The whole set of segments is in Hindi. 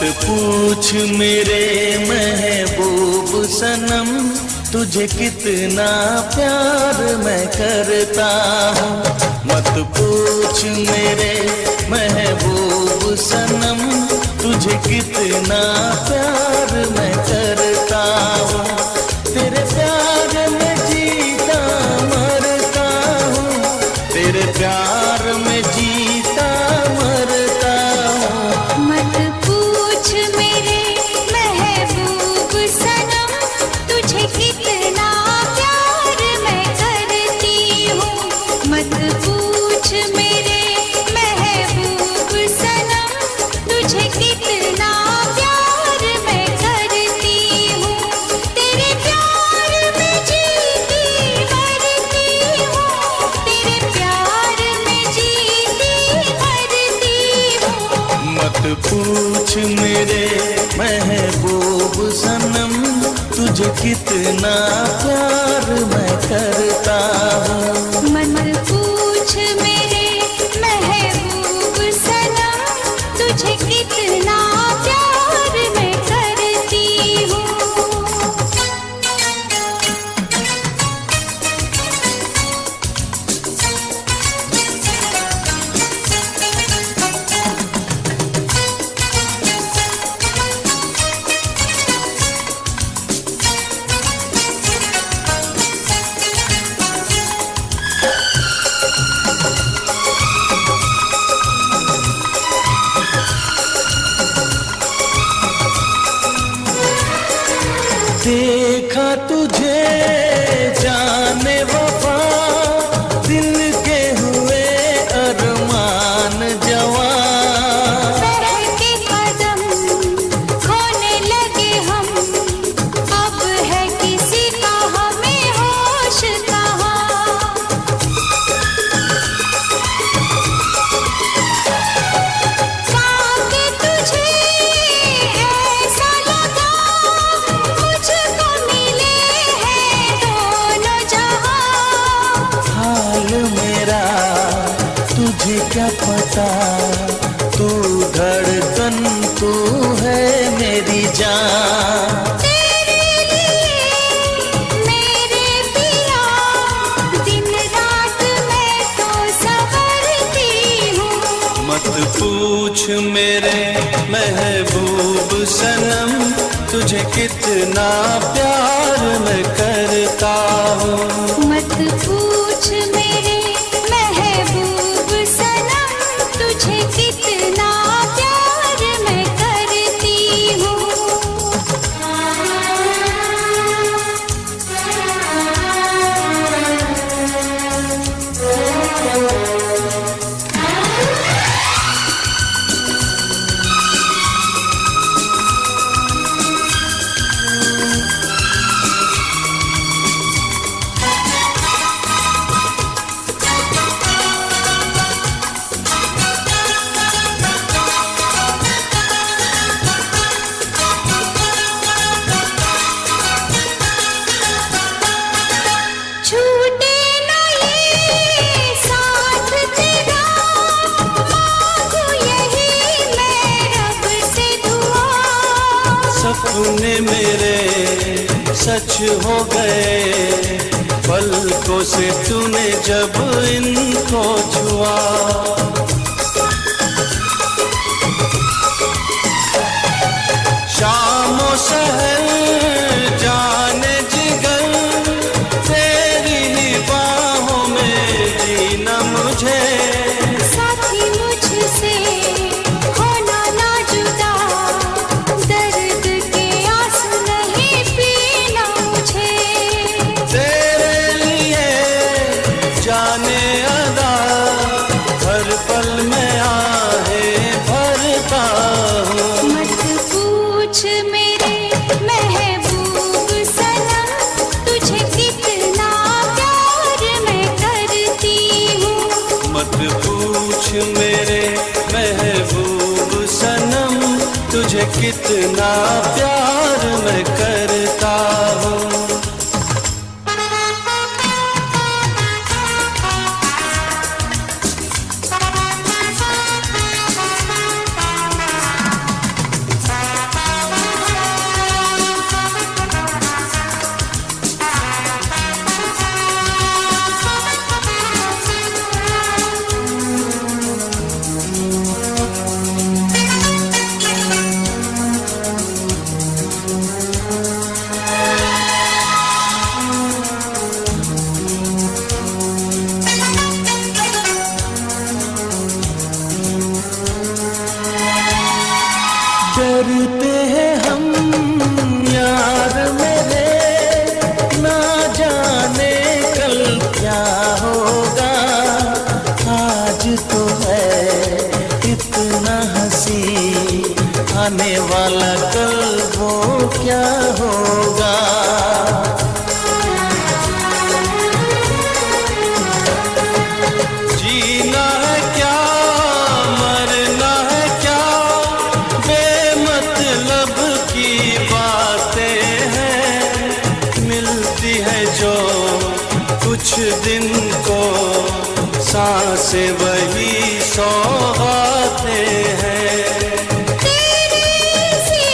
मत पूछ मेरे महबूब सनम, तुझे कितना प्यार मैं करता हूँ। मत पूछ मेरे महबूब सनम, तुझे कितना प्यार मैं करता हूँ। तेरे प्यार में जीता मरता हूँ, तेरे प्यार में जीता मरता हूँ। मत पूछ मेरे महबूब सनम, तुझे कितना प्यार मैं करती हूँ। मत पूछ मेरे महबूब सनम, तुझे कितना प्यार मैं करती हूँ। तेरे प्यार में जीती मरती हूँ, तेरे प्यार में जीती मरती हूँ। मत पूछ मेरे महबूब सनम, तुझे कितना प्यार मैं करता हूँ। मत पूछ मेरे महबूब सनम, तुझे कितना प्यार मैं करती हूँ। देखा तुझे जाने वफा, दिल के हुए अरमान जवान। बहके कदम खोने लगे हम, अब है किसी का हमें होश कहाँ। पाके तुझे ऐसा लगा, मुझको मिले हैं दोनों जहां। हाल मेरा तुझे क्या पता, तू धड़कन तू है मेरी जान। तेरे लिए मेरे पिया, दिन रात मैं तो संवरती हूँ। मत पूछ मेरे महबूब सनम, तुझे कितना प्यार मैं करता हूँ। मत पूछ मेरे महबूब सनम, तुझे कितना प्यार मैं करती हूँ। छूटे न ये साथ तेरा, मांगू यही मैं रब से दुआ। सपने मेरे सच हो गए, पलकों से तूने जब इनको छुआ। शामों सहर जाने जिगर, तेरी ही बाहों में जीना मुझे। साथी मुझसे होना ना जुदा, दर्द के आंसू नहीं पीना मुझे। तेरे लिए जाने अदा, हर पल में आहें भरता हूँ। मत पूछ मेरे महबूब सनम, तुझे कितना प्यार मैं करती हूँ। मत पूछ मेरे महबूब सनम, तुझे कितना प्यार मैं करता हूँ। आने वाला कल वो क्या होगा। जीना है क्या मरना है क्या, बेमतलब की बातें हैं। मिलती है जो कुछ दिन को सांसें वही सौगातें हैं। तेरे से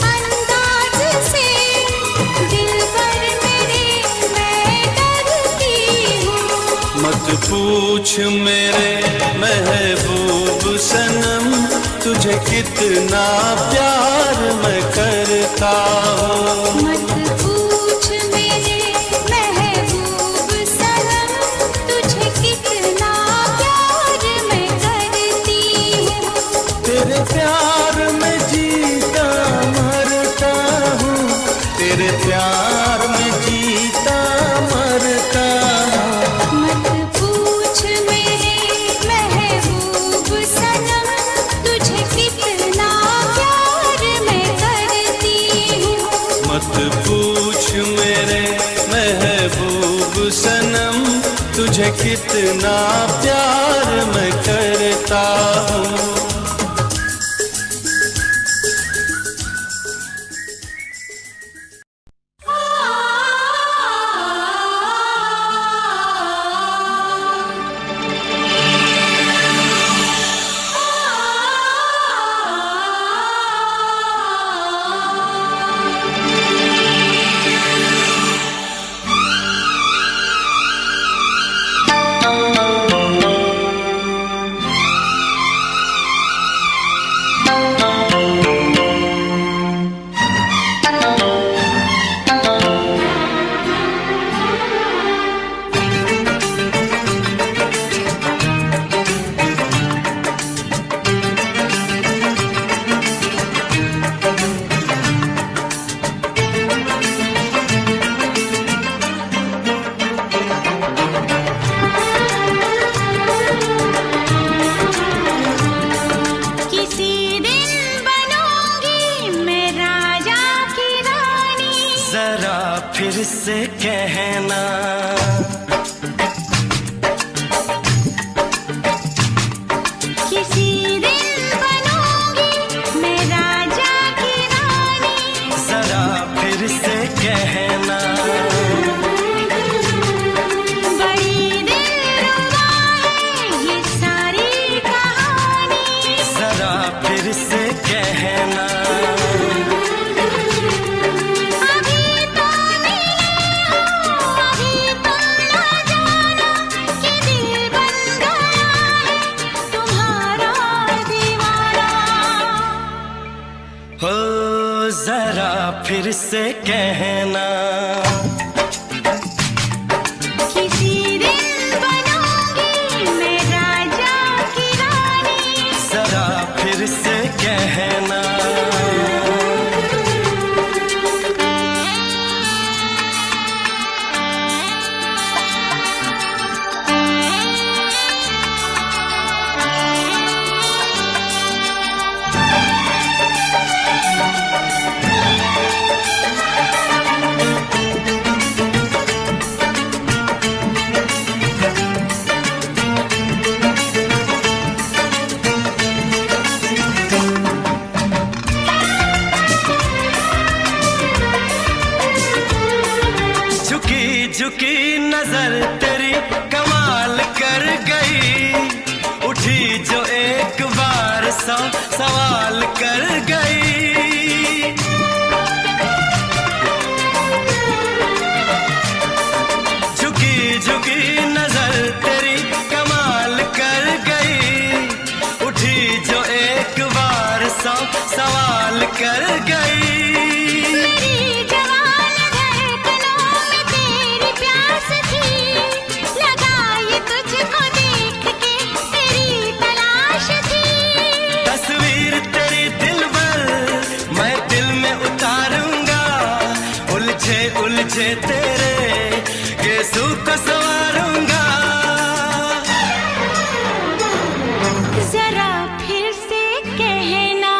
अंदाज से दिलबर मेरे मैं डरती हूँ। मत पूछ मेरे महबूब सनम, तुझे कितना प्यार मैं करता हूँ। मत पूछ मेरे महबूब सनम, तुझे कितना प्यार मैं करती हूँ। तेरे प्यार में जीता मरता हूँ, तेरे प्यार में जीता मरता हूँ। मत पूछ मेरे महबूब सनम, तुझे कितना प्यार मैं करती हूँ। मत पूछ मेरे महबूब सनम, तुझे कितना प्यार मैं करता हूँ। किसी दिन बनूंगी मैं राजा की रानी। जरा फिर से कहना, किसी दिन बनूंगी मैं राजा की रानी। जरा फिर से कहना। बड़ी दिलरुबा है ये सारी कहानी। जरा फिर से कहना। अभी तो मिले हो, अभी तो ना जाना कि दिल बन गया है तुम्हारा दीवाना। हो जरा फिर से कहना। किसी दिन बनूंगी मैं राजा की रानी। जरा फिर से कहना। झुकी झुकी नजर तेरी कमाल कर गई, उठी जो एक बार सौ सवाल कर गई। झुकी झुकी नजर तेरी कमाल कर गई, उठी जो एक बार सौ सवाल कर गई। मेरी जवान धड़कनों में तेरी प्यास थी, लगाई तुझको देख के तेरी तलाश थी। तस्वीर तेरी दिल भर मैं दिल में उतारूंगा, उलझे उलझे तेरे गेसू को संवारूंगा। जरा फिर से कहना,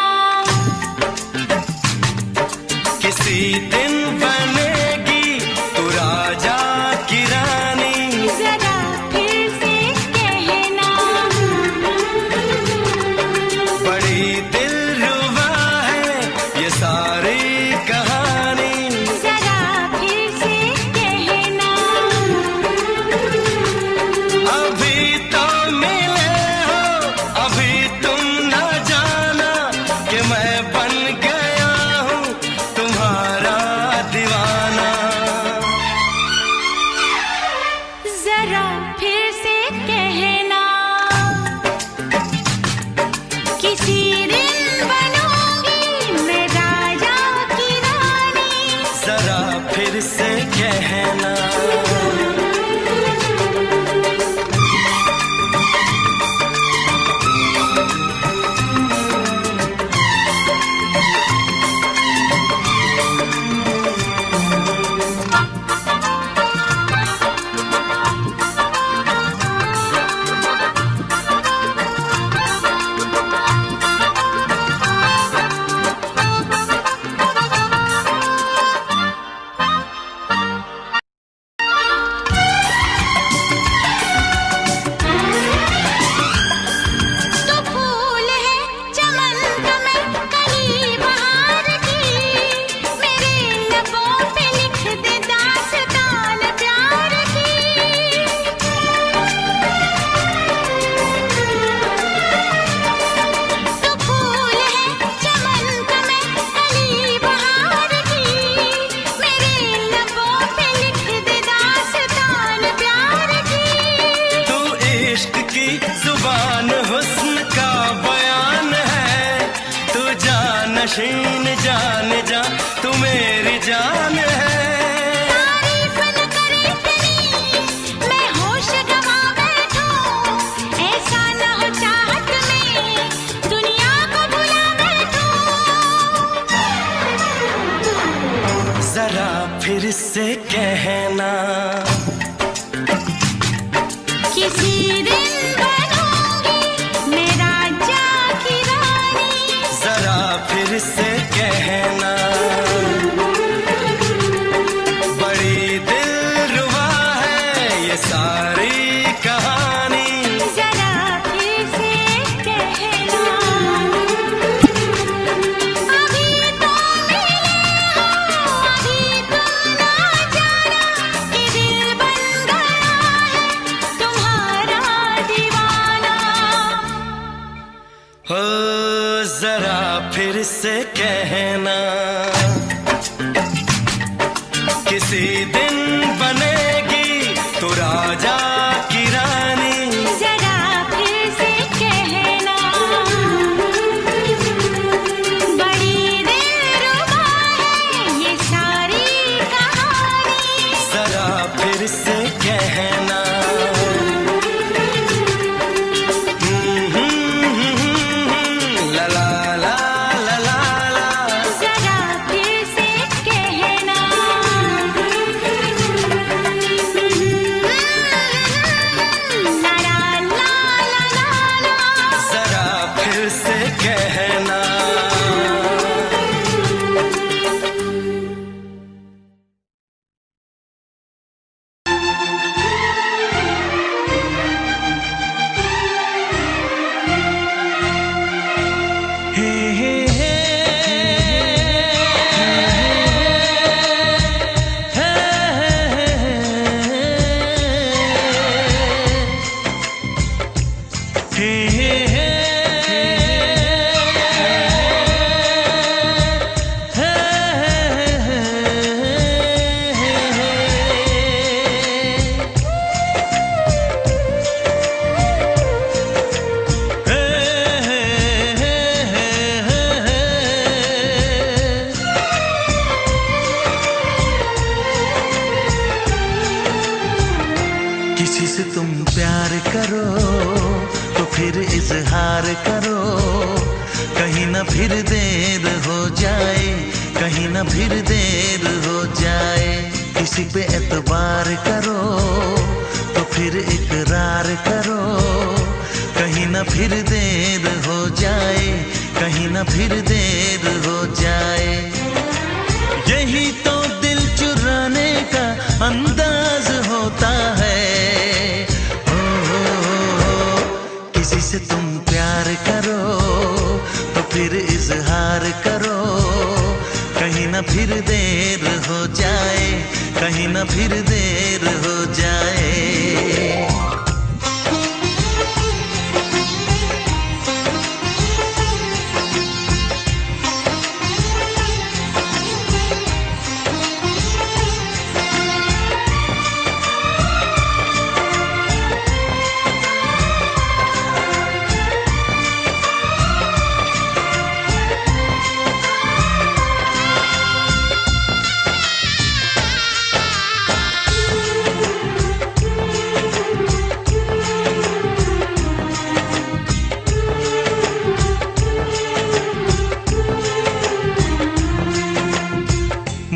उसकी जुबान हुस्न का बयान है। तू जानशीन जान जा, तू मेरी जान है। तारीफ न करे तेरी मैं होश गवा बैठूं, ऐसा न हो चाहत में दुनिया को भुला बैठूं। जरा फिर से कहना, किसी दिन बनूंगी मैं राजा की रानी। जरा फिर से कहना, बड़ी दिलरुबा है ये सारी कहानी। जरा फिर से कहना, अभी तो मिले हो, अभी तुम ना जाना कि दिल बन गया है तुम्हारा दीवाना। हो जरा फिर से कहना, किसी दिन बनेगी तू राजा की रानी। जरा फिर से कहना, बड़ी दिलरुबा है ये सारी कहानी। जरा फिर से कहना, ला ला ला ला ला ला। जरा फिर से कहना, ला ला ला ला ला ला। जरा फिर से कहना। हे हे हे किसी से तुम प्यार करो तो फिर इजहार करो, कहीं ना फिर देर हो जाए, कहीं ना फिर देर हो जाए। किसी पे एतबार करो तो फिर इकरार करो, कहीं ना फिर देर हो जाए, कहीं ना फिर देर हो जाए। यही तो दिल चुराने का अंदाज होता है। किसी से तुम प्यार करो तो फिर इजहार करो, कहीं ना फिर देर हो जाए, कहीं ना फिर देर हो जाए।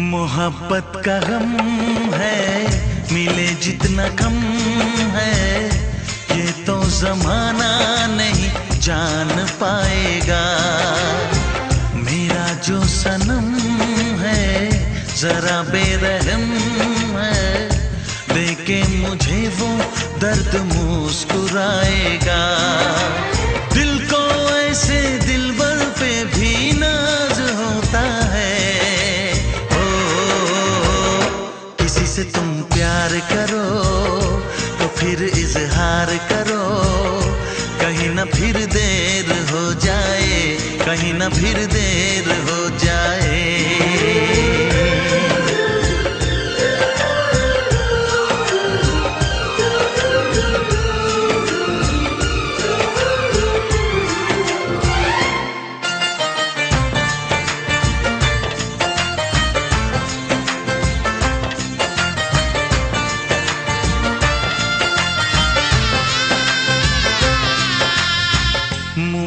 मोहब्बत का गम है, मिले जितना कम है, ये तो जमाना नहीं जान पाएगा। मेरा जो सनम है जरा बेरहम है, देखे मुझे वो दर्द मुस्कुराएगा। दिल को ऐसे दिलबर पे भी नाज होता है। किसी से तुम प्यार करो तो फिर इजहार करो, कहीं ना फिर देर हो जाए, कहीं ना फिर देर हो जाए।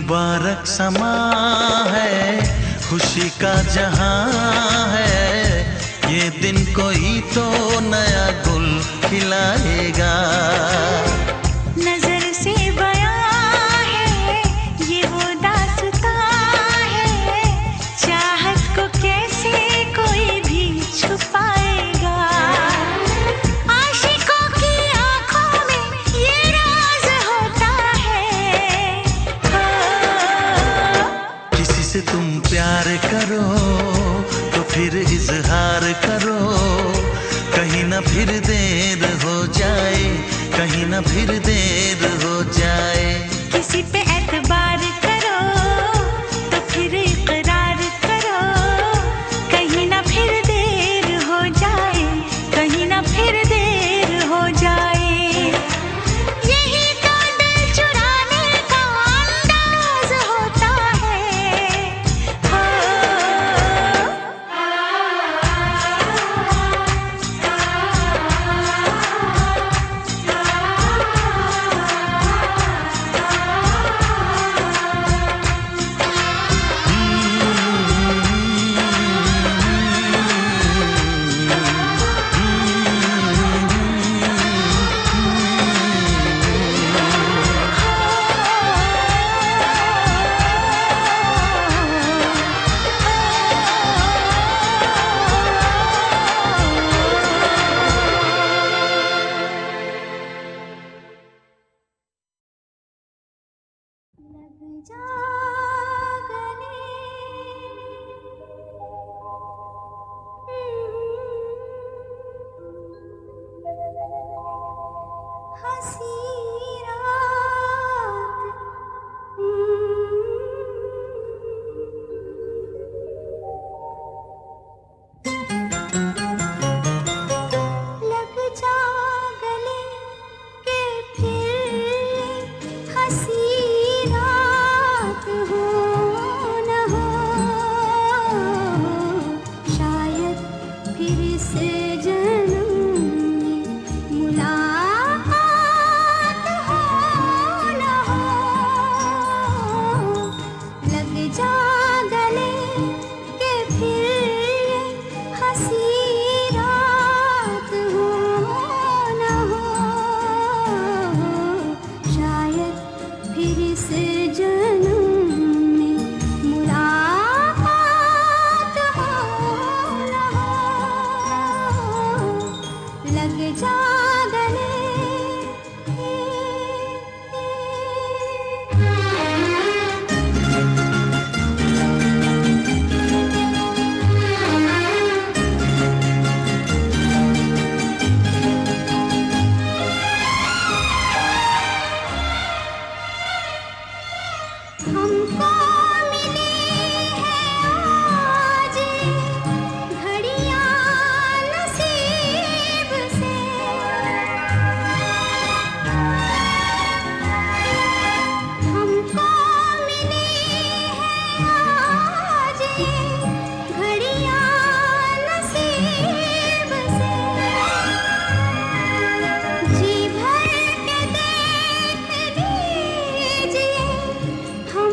मुबारक समा है, खुशी का जहां है, ये दिन कोई तो नया गुल खिलाएगा। नजर से बयां है ये वो दास्तां है, चाहत को कैसे कोई भी छुपाएगा। आशिकों की आंखों में ये राज होता है। किसी से तुम प्यार करो तो फिर इजहार करो, कहीं ना फिर देर हो जाए, कहीं ना फिर देर हो जाए। किसी पे एतबार करो तो फिर इकरार करो, कहीं ना फिर देर हो जाए, कहीं ना फिर देर हो जाए। यही तो दिल चुराने का अंदाज होता है। हो लग जा गले, हंसी रात, लग जा गले के फिर हंसी रात हो न हो, शायद फिर से जन्म में मुलाकात हो न हो। लग जा गले के फिर हंसी रात हो न हो, शायद फिर से जन्म में मुलाकात हो न हो। लग जा गले। हमको मिली है आज घड़ियां नसीब से, हमको मिली है आज घड़ियां नसीब से। जी भर के देख लीजिए हम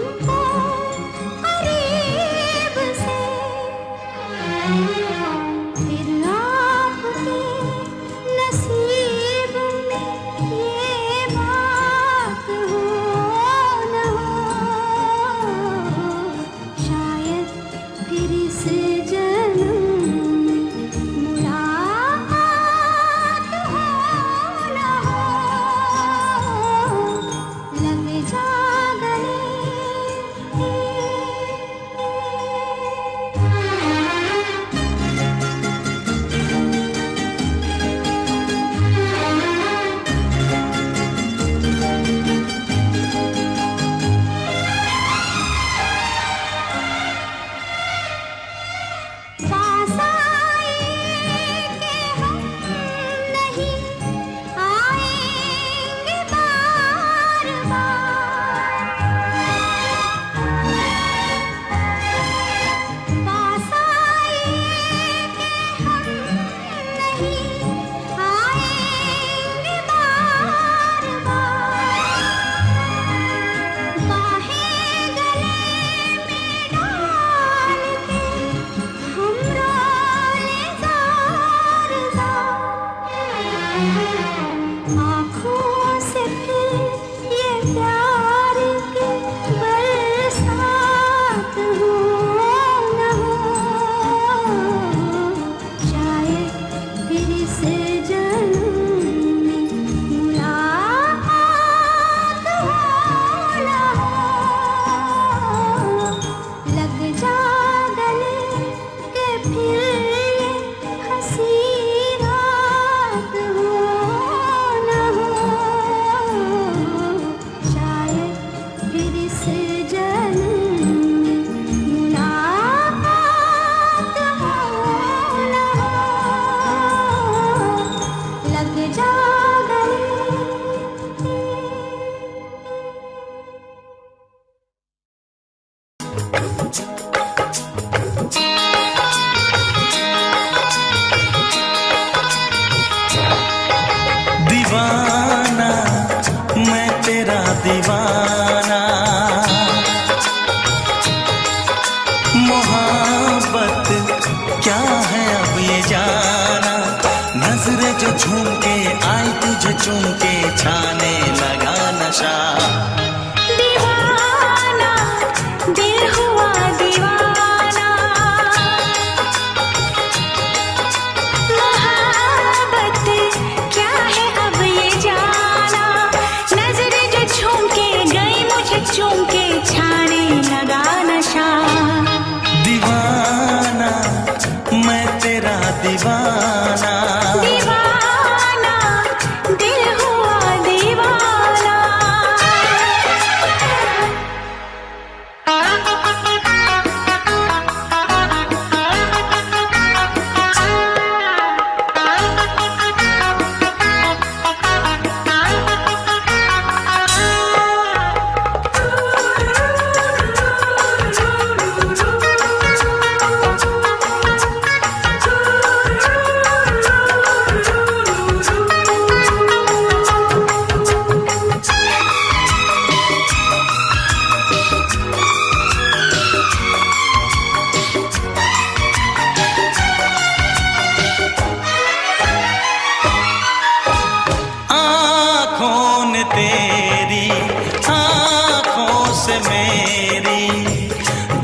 से मेरी,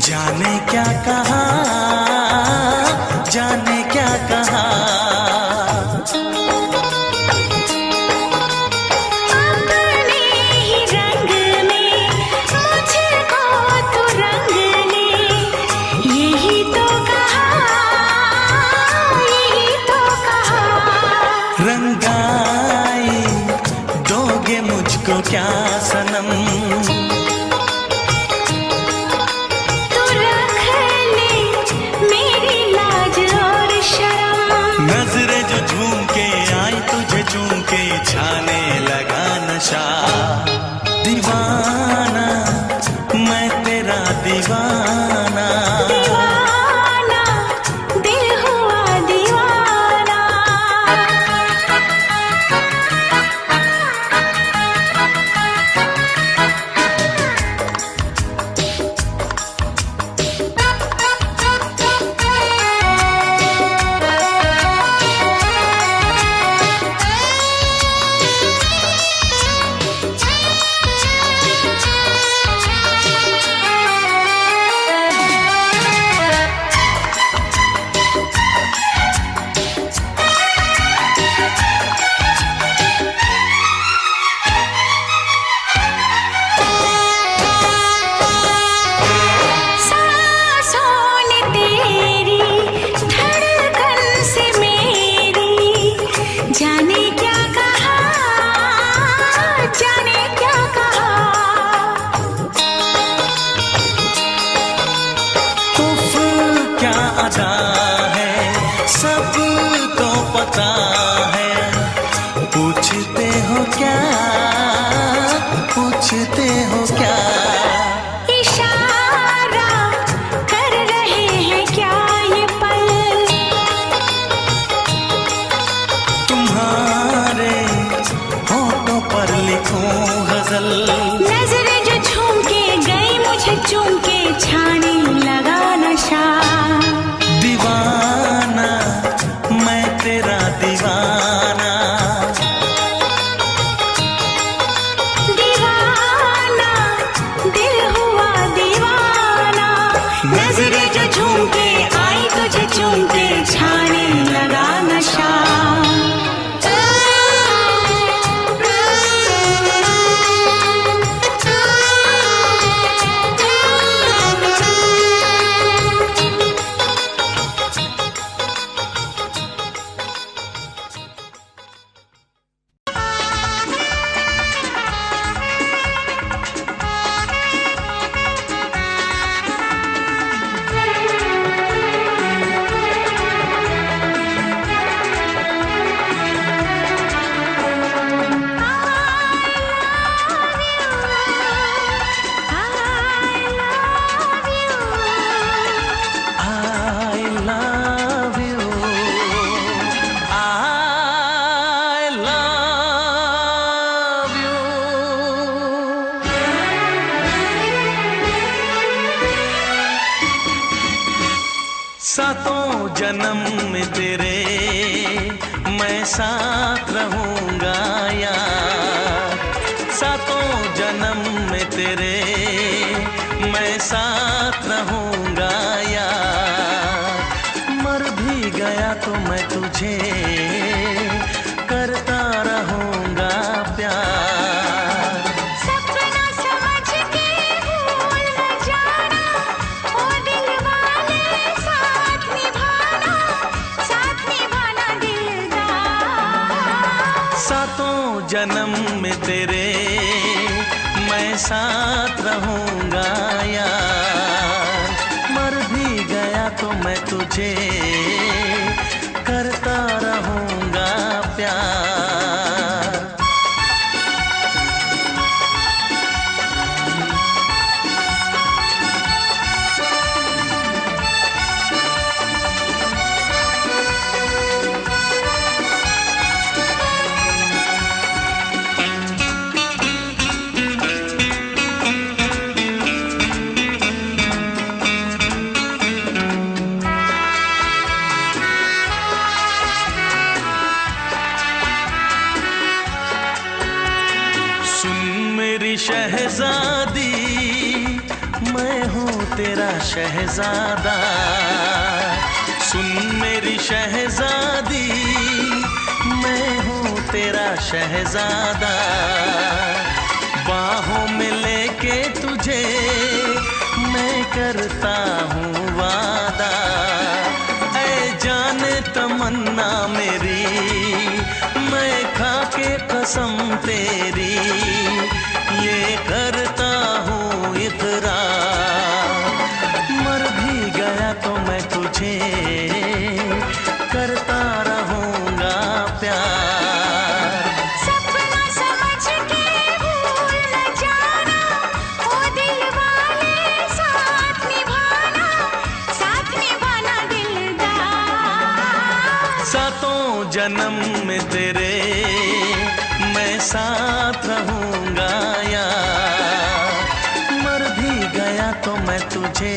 जाने क्या कहा, जाने क्या कहा। रंगाई दोगे मुझको क्या सनम, तू रख ले मेरी लाज और शर्म। नजरें जो झूम के आई तुझे चूम के छाने लगा नशा। दीवाना मैं तेरा दीवाना, दीवाना दिल हुआ दीवाना। जाने क्या कहा, जाने क्या कहा। उफ क्या अदा है, सबको पता है। पूछते हो क्या, पूछते हो क्या। इशारा कर रहे हैं क्या ये पल, तुम्हारे होठों पर लिखूं गजल। नजरें जो झूम के गई मुझे चूम के छाने लगा नशा। दीवाना मैं तेरा दीवाना, दीवाना दिल हुआ दीवाना। नजरें जो झूम के आई तुझे चूम के छाने लगा नशा। सातों जन्म में तेरे मैं साथ रहूंगा यार। सातों जन्म में तेरे मैं साथ रहूंगा यार। मर भी गया तो मैं तुझे करता रहूंगा प्यार। सपना समझ के भूल न जाना, ओ दिल वाले साथ निभाना दिलदार। सातों जन्म में तेरे मैं साथ रहूंगा यार। मर भी गया तो मैं तुझे करता रहूंगा प्यार। शहजादी मैं हूँ तेरा शहजादा, सुन मेरी शहजादी, मैं हूँ तेरा शहजादा। बाहों में लेके तुझे मैं करता हूँ वादा, ऐ जाने तमन्ना मेरी, मैं खा के कसम तेरी ये करता हूँ इकरार। मर भी गया तो मैं तुझे करता रहूँगा प्यार। सपना समझ के भूल न जाना, ओ दिल वाले साथ निभाना दिलदार। सातों जन्म में तेरे मैं साथ रहूँगा यार। मर भी गया तो मैं तुझे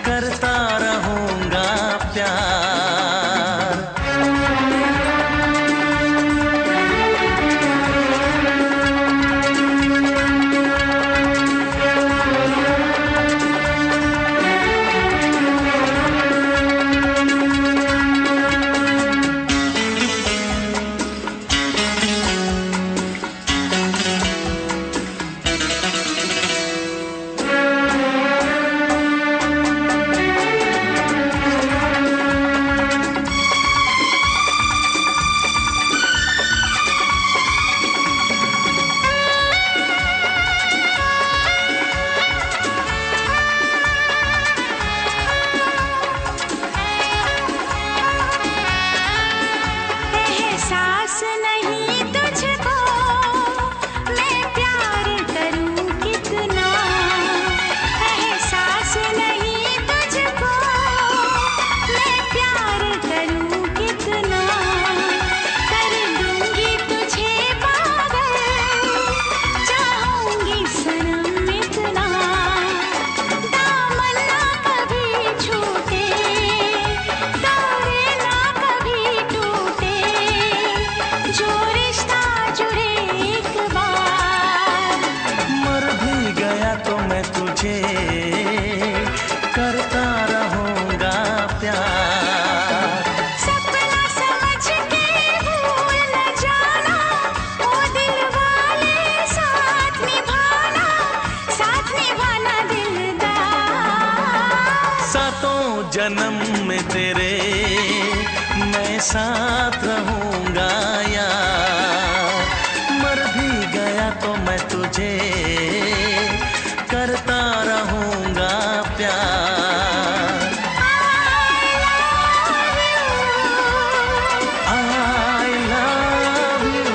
करता रहूँगा प्यार। एहसास नहीं तुझको मैं प्यार करूं कितना, एहसास नहीं तुझको मैं प्यार करूं कितना। कर दूंगी तुझे पागल, चाहूंगी सनम इतना। दामन ना कभी छूटे, तारे ना कभी टूटे, जो रिश्ता जुड़े एक बार। मर भी गया तो मैं तुझे करता रहूँगा प्यार। सपना समझ के भूल न जाना, ओ दिल वाले साथ निभाना दिलदार। सातों जन्म में तेरे मैं साथ रहूँगा यार। मर भी गया तो मैं तुझे करता रहूँगा प्यार। I love you।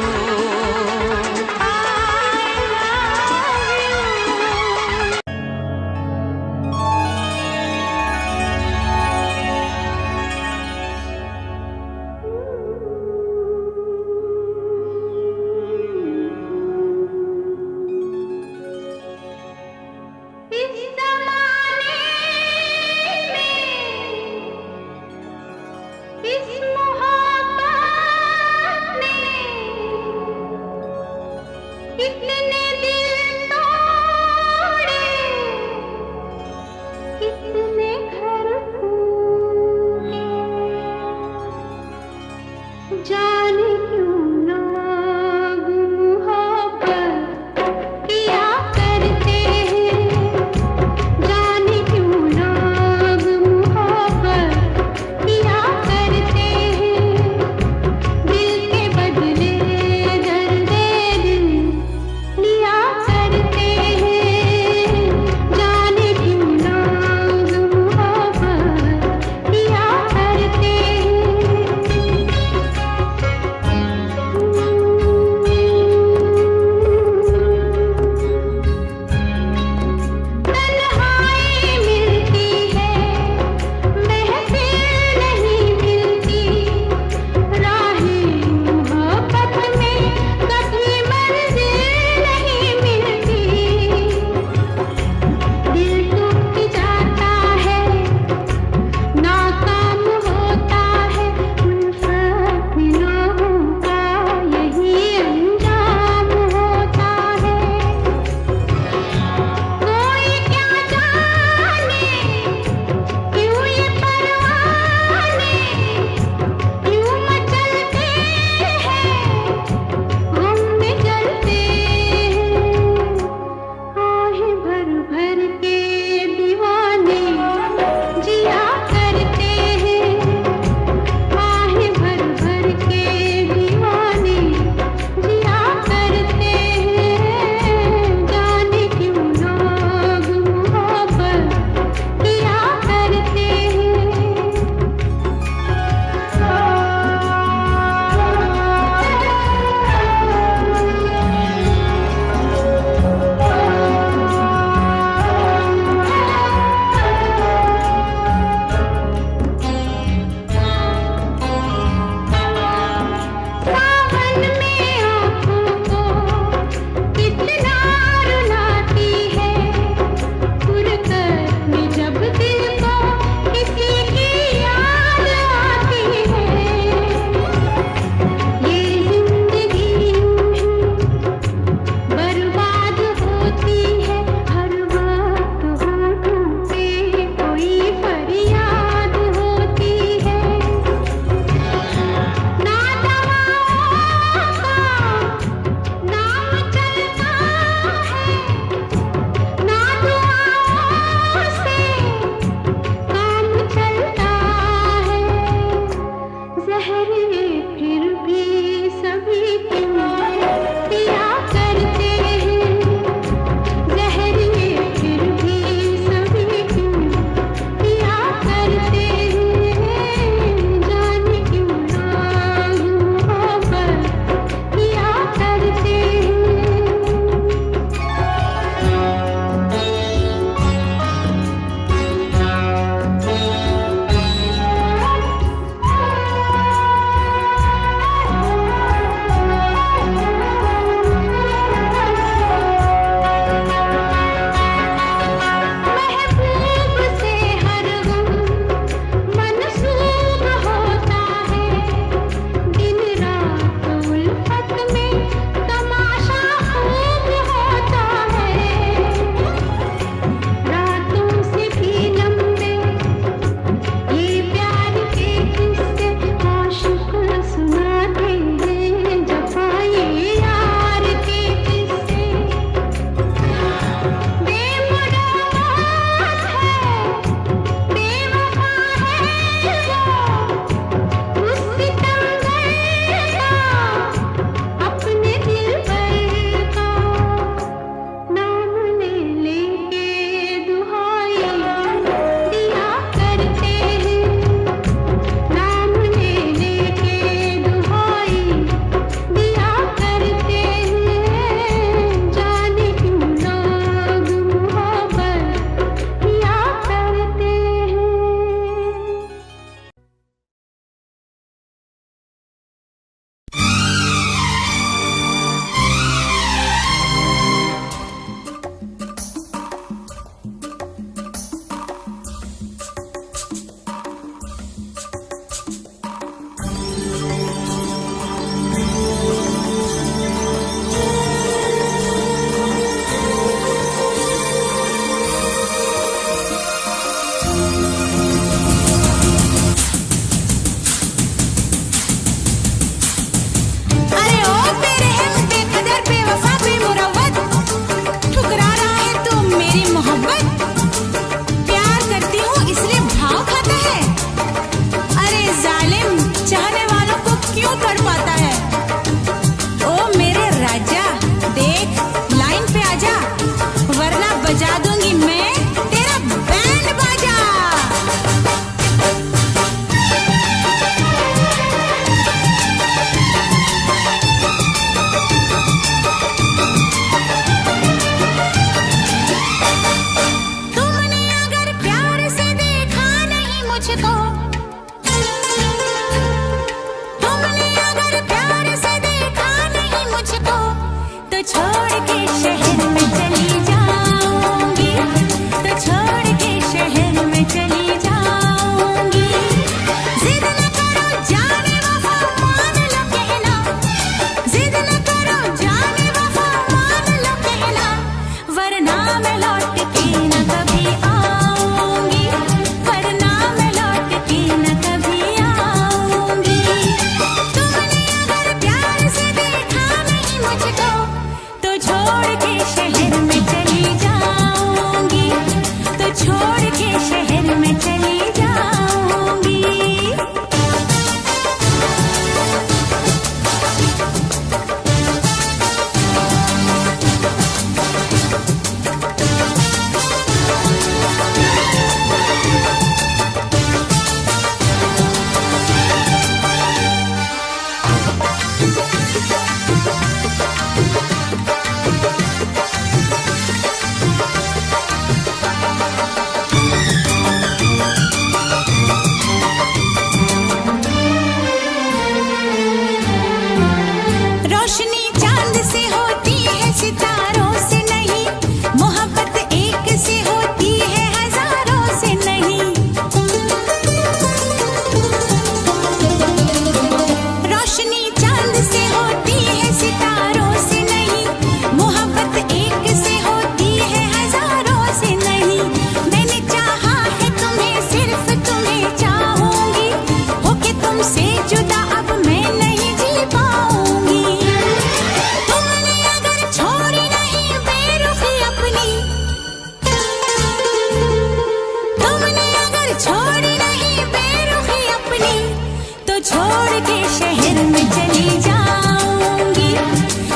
में चली जाऊंगी,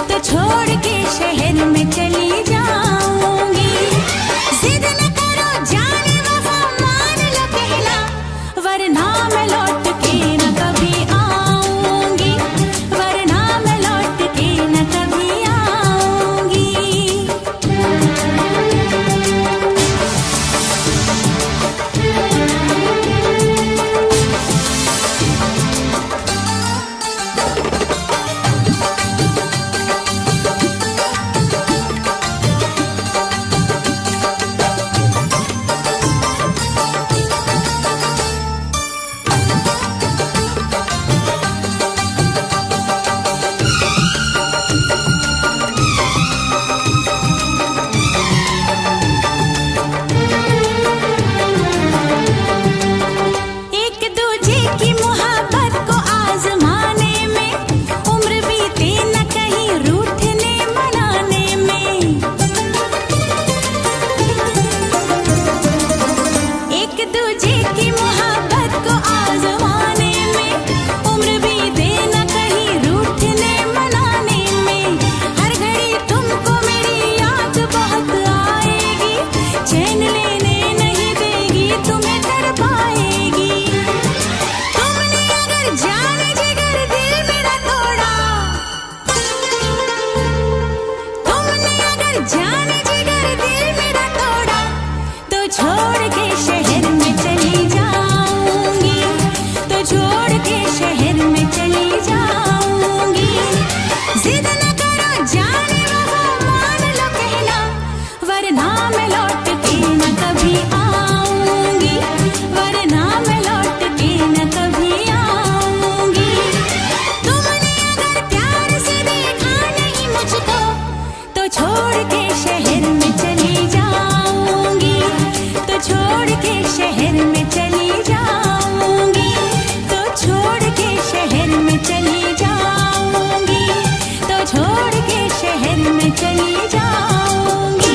तो छोड़ के शहर में चली जाऊंगी। जिद न करो जाने वफा मान लो कहना, वरना मैं लौट के न कभी आऊंगी, वरना मैं लौट के न कभी आऊंगी। जाने जिगर दिल मेरा तोड़ा, तो छोड़ के शहर में चली जाऊंगी, तो छोड़ के शहर में चली जाऊंगी। जिद न करो जाने वफा मान लो कहना, वरना मैं लौट के न कभी आऊंगी, वरना मैं लौट के न कभी आऊंगी। तुमने अगर प्यार से देखा नहीं मुझको, तो छोड़ के शहर में चली जाऊंगी, तो छोड़ के शहर में चली जाऊंगी, तो छोड़ के शहर में चली जाऊंगी, तो छोड़ के शहर में चली जाऊंगी।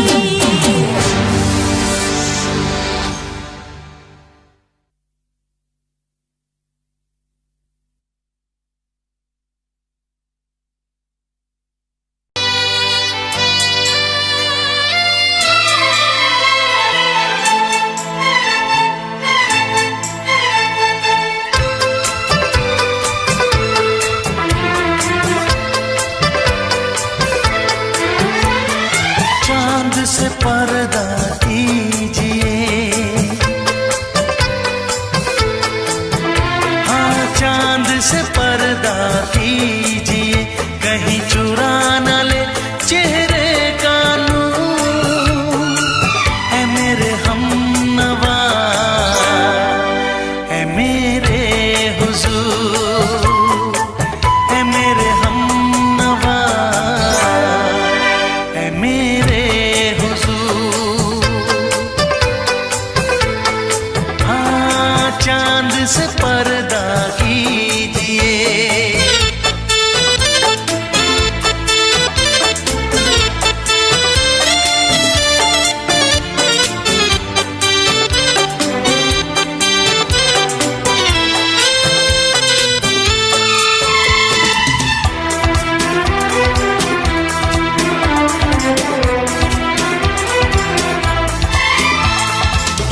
चांद से पर्दा कीजिए, हाँ चांद से पर्दा कीजिए, कहीं चुरा न ले चेहरे का नूर। ऐ मेरे हमनवा, ऐ मेरे हुजूर, ऐ मेरे हमनवा, ऐ मेरे चांद से पर्दा कीजिए।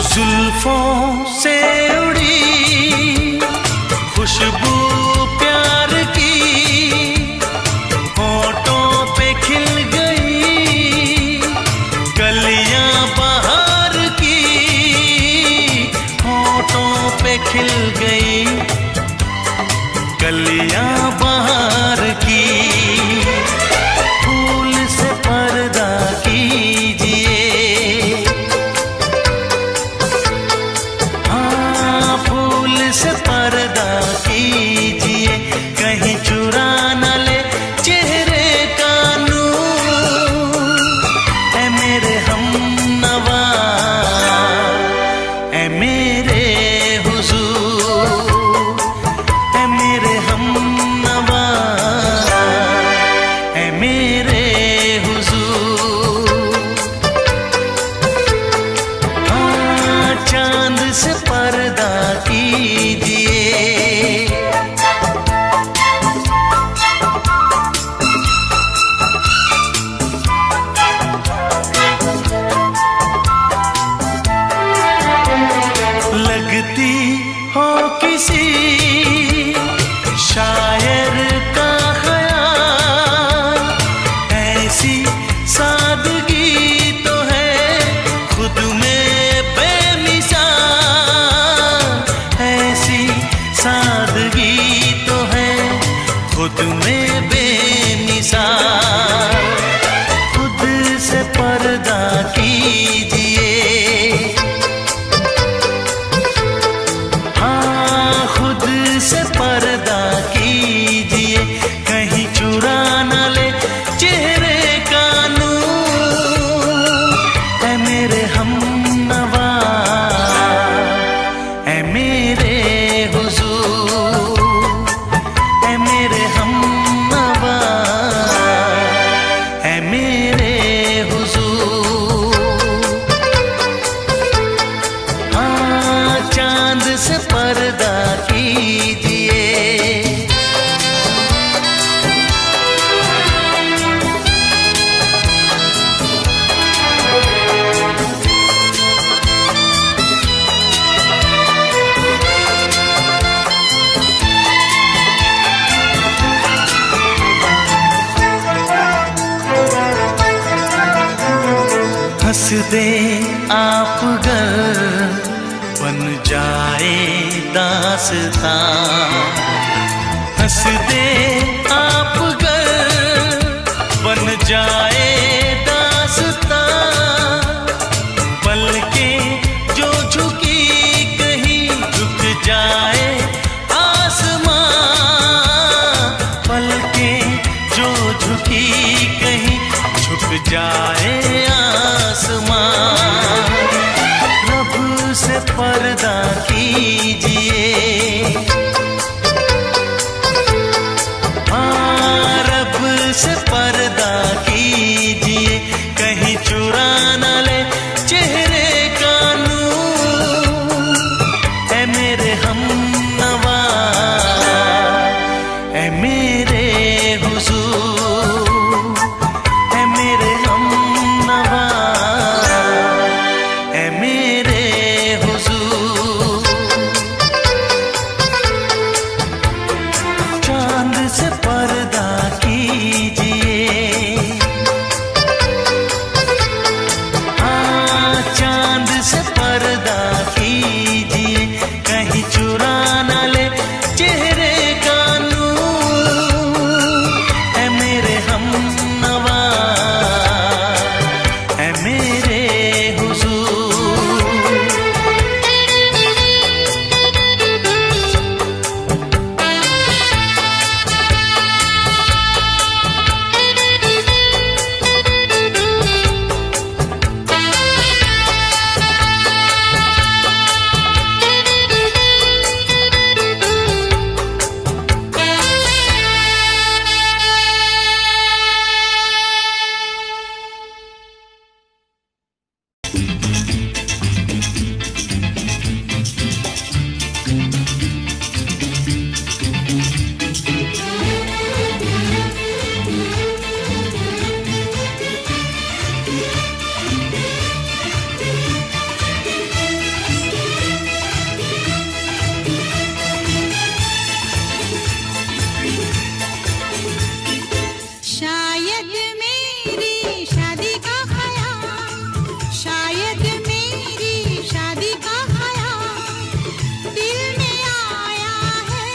जुल्फों से उड़ी खुशबू प्यार की, होठों पे खिल गई कलियां बहार की, होठों पे खिल गई कलियां बहार की। फूल से पर्दा कीजिए, से पर्दा कीजिए, कहीं चुरा न ले चेहरे का नूर। ऐ मेरे हमनवा, ऐ मेरे हुजूर, ऐ मेरे हम कीजिए। हाँ, खुद से पर्दा कीजिए, कहीं चुरा न ले चेहरे का नूर। ऐ मेरे हमनवा, ऐ मेरे हुजूर, ऐ मेरे हमनवा, ऐ मेरे हुजूर। हाँ, चांद से पर्दा कीजिए। हंस दे आप गर बन जाए दास्तां। हंस दे आप गर बन जाए दास्तां। पलकें जो झुकी कहीं झुक जाए आसमां। पलकें जो झुकी कहीं झुक जाए आसमां। रब से पर्दा कीजिए। हाँ, रब से पर्दा कीजिए, कहीं चुरा न ले चेहरे का नूर। ऐ मेरे हमनवा, ऐ मेरे हुजूर, ऐ मेरे हमनवा, ऐ मेरे हुजूर। चांद से पर्दा कीजिए। हाँ, चांद से पर्दा कीजिए, कहीं चुरा न ले चेहरे का नूर। ऐ मेरे हमनवा, ऐ मेरे हुजूर। शायद मेरी शादी का ख्याल, शायद मेरी शादी का ख्याल दिल में आया है।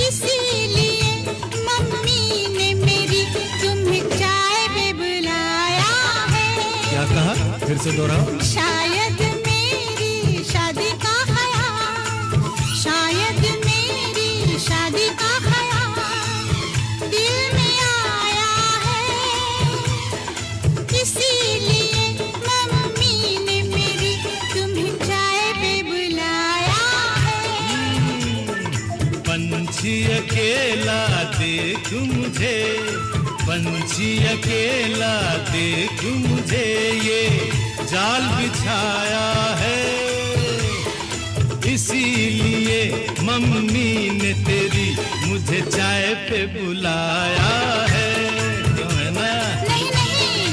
इसीलिए मम्मी ने मेरी तुम्हें चाय पे बुलाया है। क्या कहा? फिर से दोहराओ। शायद मेरी शादी का ख्याल, शायद मेरी शादी का ख्याल दिल में आया है। इसीलिए मम्मी ने मेरी तुम्हें चाय पे बुलाया है। पंछी अकेला देख मुझे, पंछी अकेला देख मुझे, ये जाल बिछाया है। इसीलिए मम्मी ने तेरी मुझे चाय पे बुलाया है। क्यों है ना? नहीं नहीं,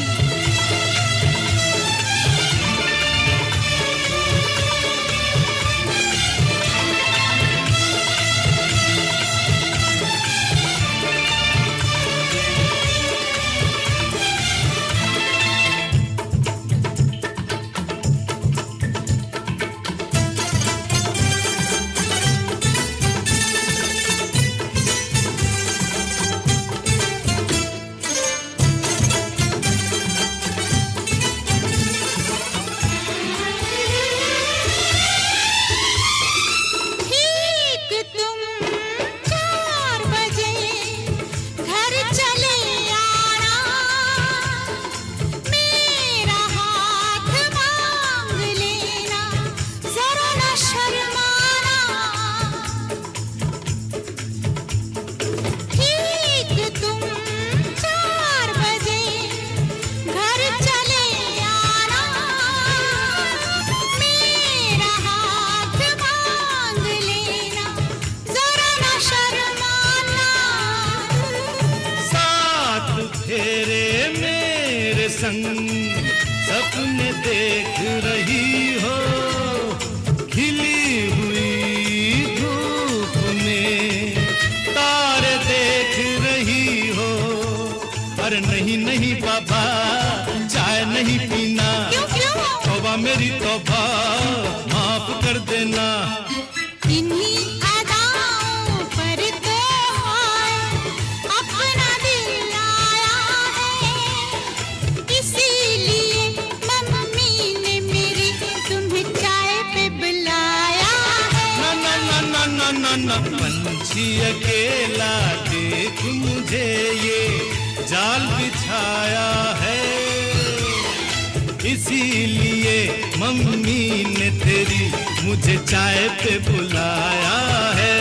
सपने देख रही हो खिली हुई धूप में, तारे देख रही हो। अरे नहीं नहीं बाबा, चाय नहीं पीना। तौबा मेरी तौबा, माफ कर देना। इन्हीं अदाओं पर तो अपना दिल आया है, इसीलिए मम्मी ने मेरी तुम्हें चाय पे बुलाया है। ना ना ना ना ना ना ना, पंछी अकेला देख मुझे ये जाल बिछाया है, इसीलिए मम्मी ने तेरी मुझे चाय पे बुलाया है।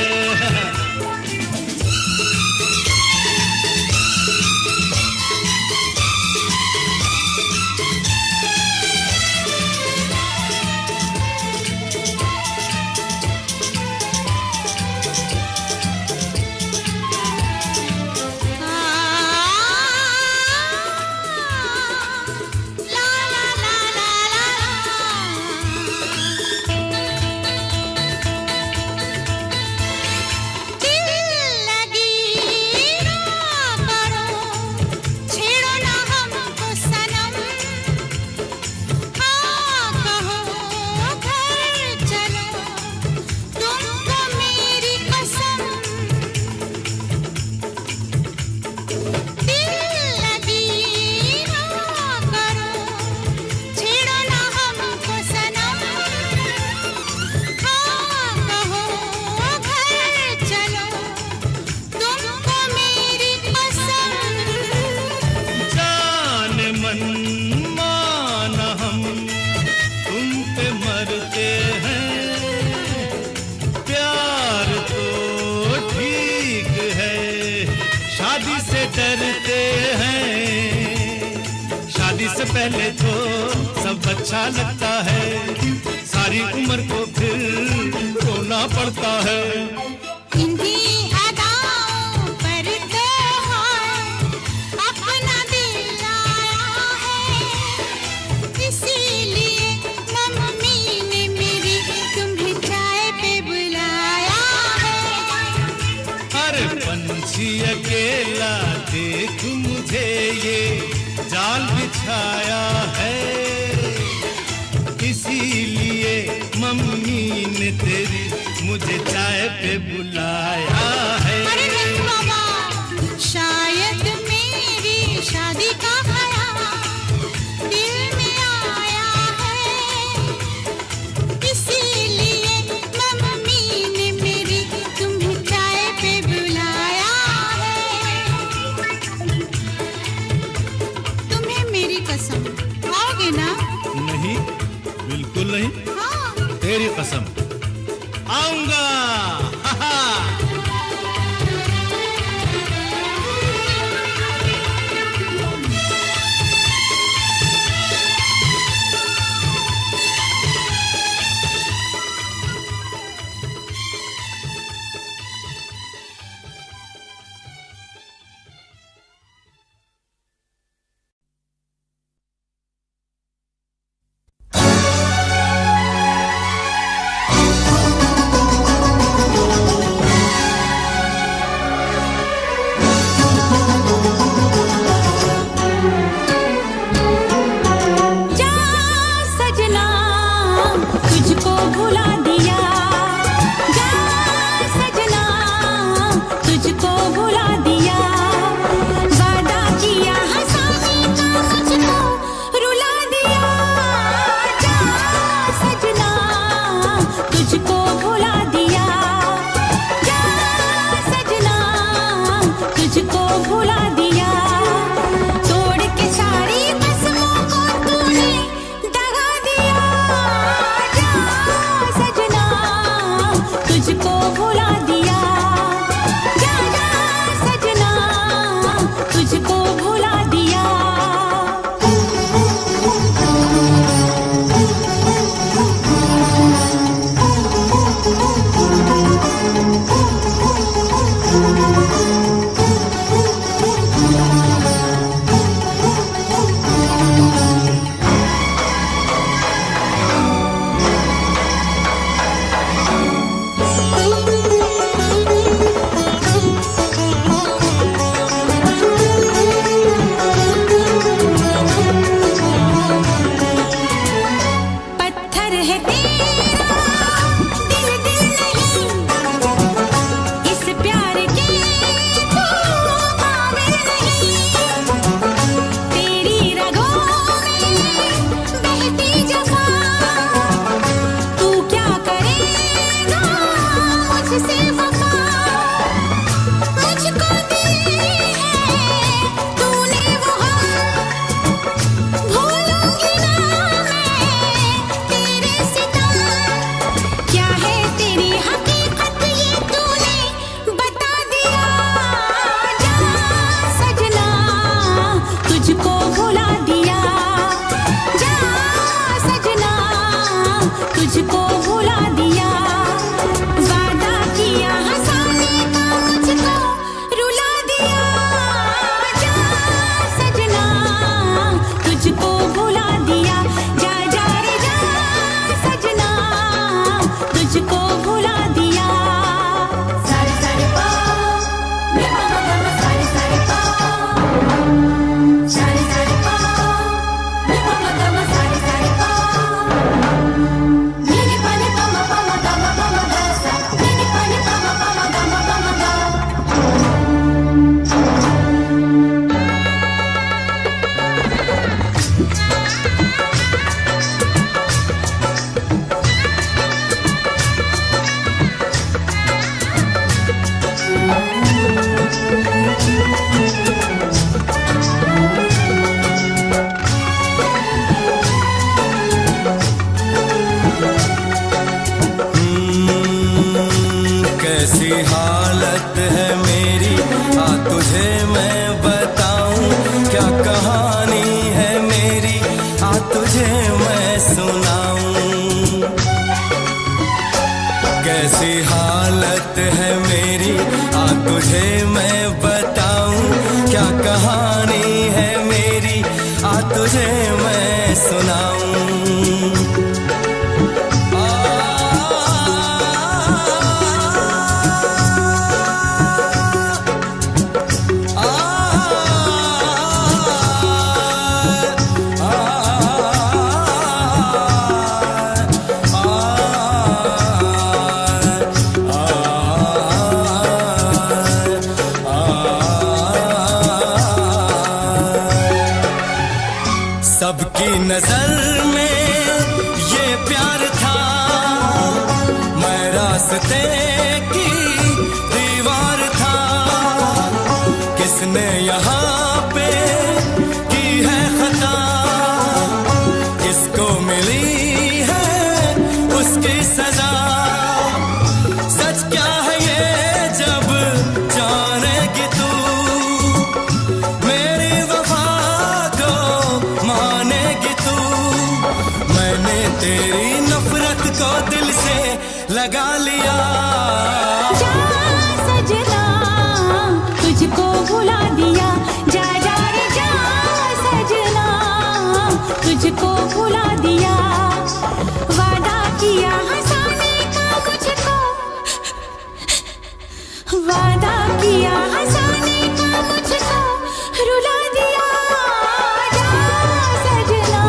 डरते हैं, शादी से पहले तो सब अच्छा लगता है, सारी उम्र को फिर रोना पड़ता है। इन्हीं अदाओं पर तो अपना दिल आया है, इसीलिए मम्मी ने मेरी तुम्हें चाय पे बुलाया है। अरे पंछी अकेला देख मुझे ये जाल बिछाया है, इसीलिए मम्मी ने तेरी मुझे चाय पे बुलाया है। अरे नहीं बाबा, शायद मेरी शादी का ख्याल दिल में आया है, इसीलिए मम्मी ने मेरी तुम्हें चाय पे बुलाया है। तुम्हें मेरी कसम, आओगे ना? नहीं, बिल्कुल नहीं। हाँ। तेरी कसम, आऊंगा। आ तुझे मैं सुनाऊं। कैसी हालत है मेरी आ तुझे मैं बताऊं। क्या कहानी है मेरी आ तुझे मैं सुनाऊं। सबकी नजर में ये प्यार था, मैं रास्ते की दीवार था। किसने यहाँ पे की है खता, किसको मिली है उसकी सजा। सच क्या है ये जब जानेगी तू, मेरी वफा को मानेगी तू। मैंने तेरी नफरत को दिल से लगा लिया। जा सजना तुझको भुला दिया, जा जा रे जा सजना तुझको भुला दिया। वादा किया हंसाने का मुझको, वादा किया हंसाने का मुझको रुला दिया। जा सजना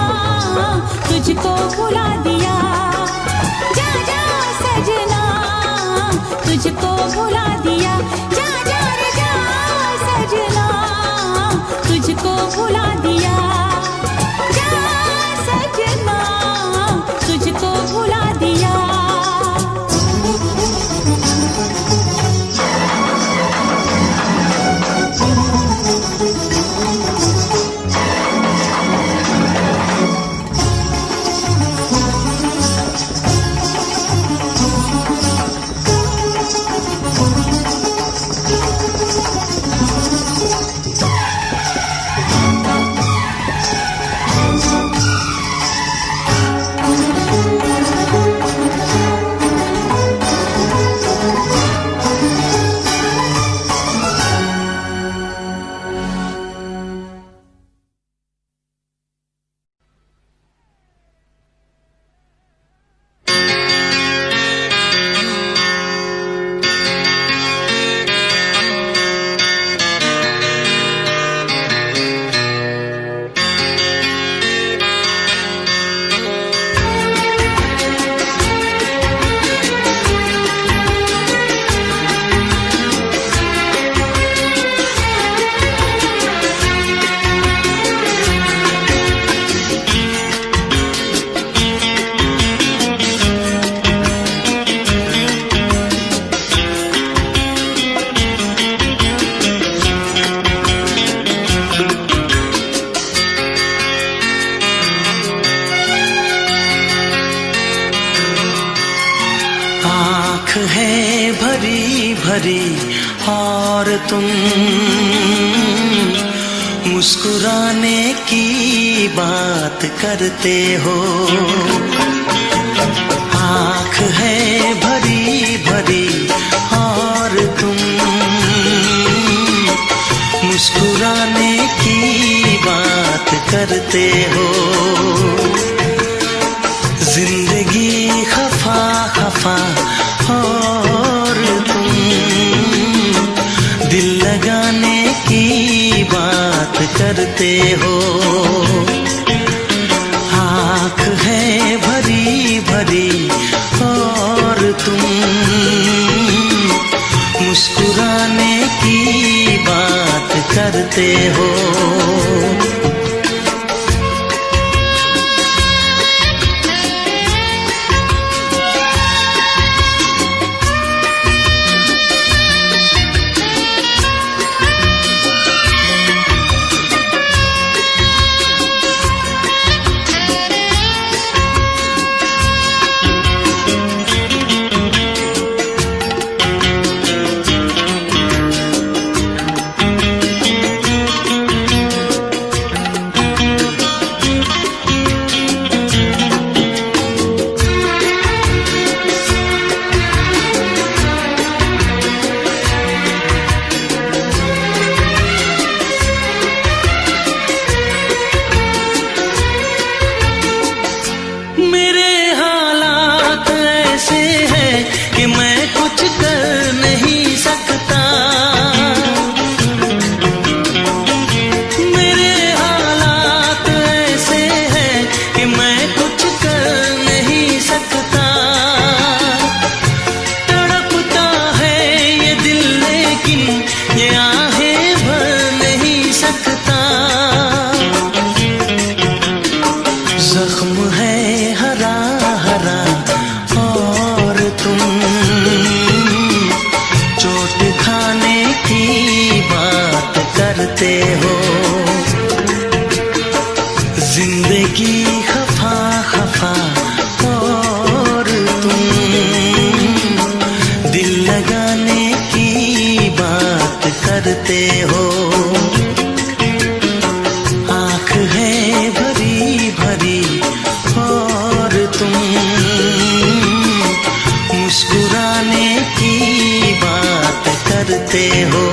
तुझको भुला दिया, जा जा सजना तुझको भुला दिया। जा जा रे जा सजना तुझको भुला दिया, जा सजना तुझको भुला दिया। है भरी भरी और तुम मुस्कुराने की बात करते हो। आँख है भरी भरी और तुम मुस्कुराने की बात करते हो। जिंदगी खफा खफा और तुम दिल लगाने की बात करते हो। आँख है भरी भरी और तुम मुस्कुराने की बात करते हो। करते हो। आँख है भरी भरी और तुम मुस्कुराने की बात करते हो।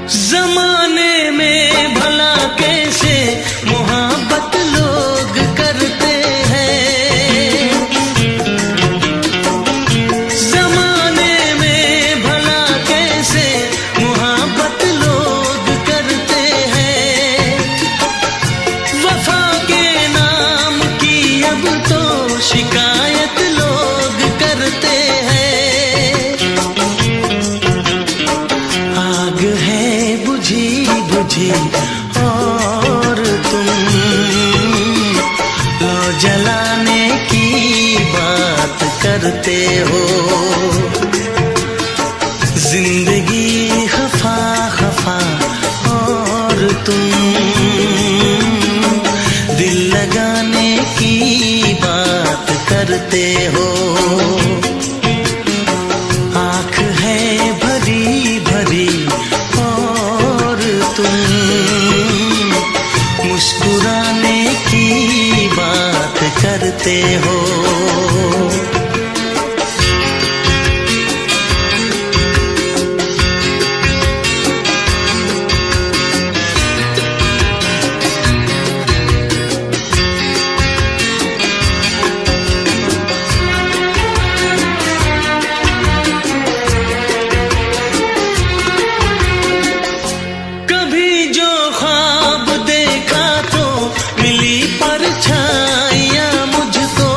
जमाने में भला कैसे मोहब्बत लोग करते हैं। जमाने में भला कैसे मोहब्बत लोग करते हैं। वफा के नाम की अब तो शिकायत लोग करते हैं। आग है बुझी बुझी और तुम लो जलाने की बात करते हो। जिंदगी खफा खफा और तुम दिल लगाने की बात करते हो। आँख है भरी भरी और तुम मुस्कुराने की बात करते हो। कभी जो ख्वाब देखा तो मिली परछाइयाँ मुझको।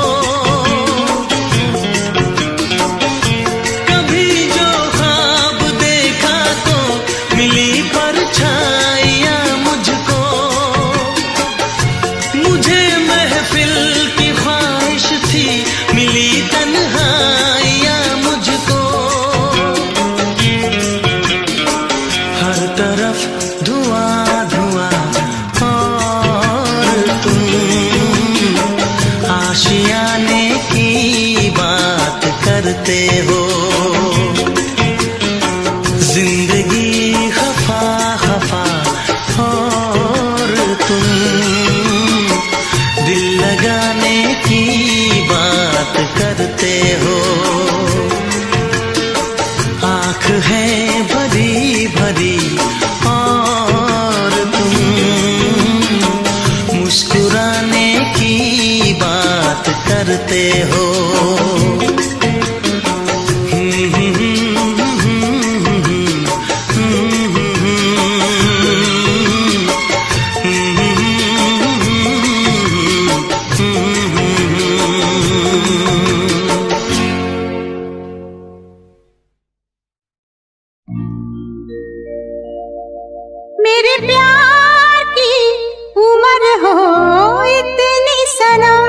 कभी जो ख्वाब देखा तो मिली परछाइयाँ मुझको। मुझे महफिल की ख्वाहिश थी मिली तन्हाइयाँ मुझको। हर तरफ धुआं धुआं और तुम आशियाने की बात करते हो। जिंदगी खफा खफा और तुम दिल लगाने की बात करते हो। आँख है भरी भरी और तुम मुस्कुराने की बात करते हो। मेरे प्यार की उम्र हो इतनी सनम,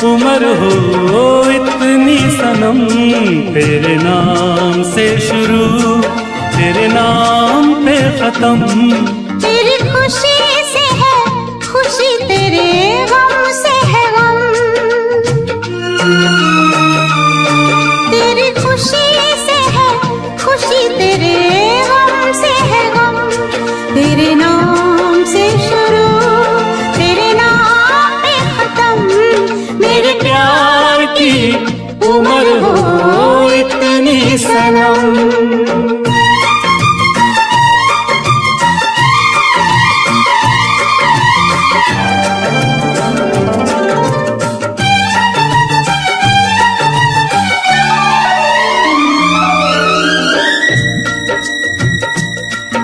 उम्र हो इतनी सनम, तेरे नाम से शुरू तेरे नाम पे खत्म। तेरी खुशी से है खुशी, तेरे गम से है गम। तेरी खुशी से है खुशी, तेरे गम से है गम। तेरे नाम से शुरू तेरे नाम पे खत्म। मेरे प्यार की उम्र हो इतनी सनम।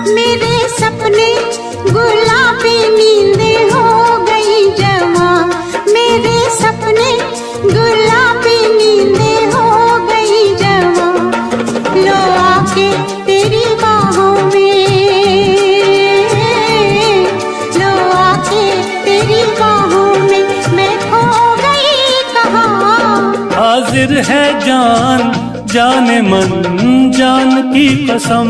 मेरे सपने गुलाबी नींदें हो गई जमा। मेरे सपने गुलाबी नींदें हो गई जमा। लो आके तेरी बाहों में, लो आके तेरी बाहों में, मैं खो गई कहाँ। हाजिर है जान जाने मन जान की कसम।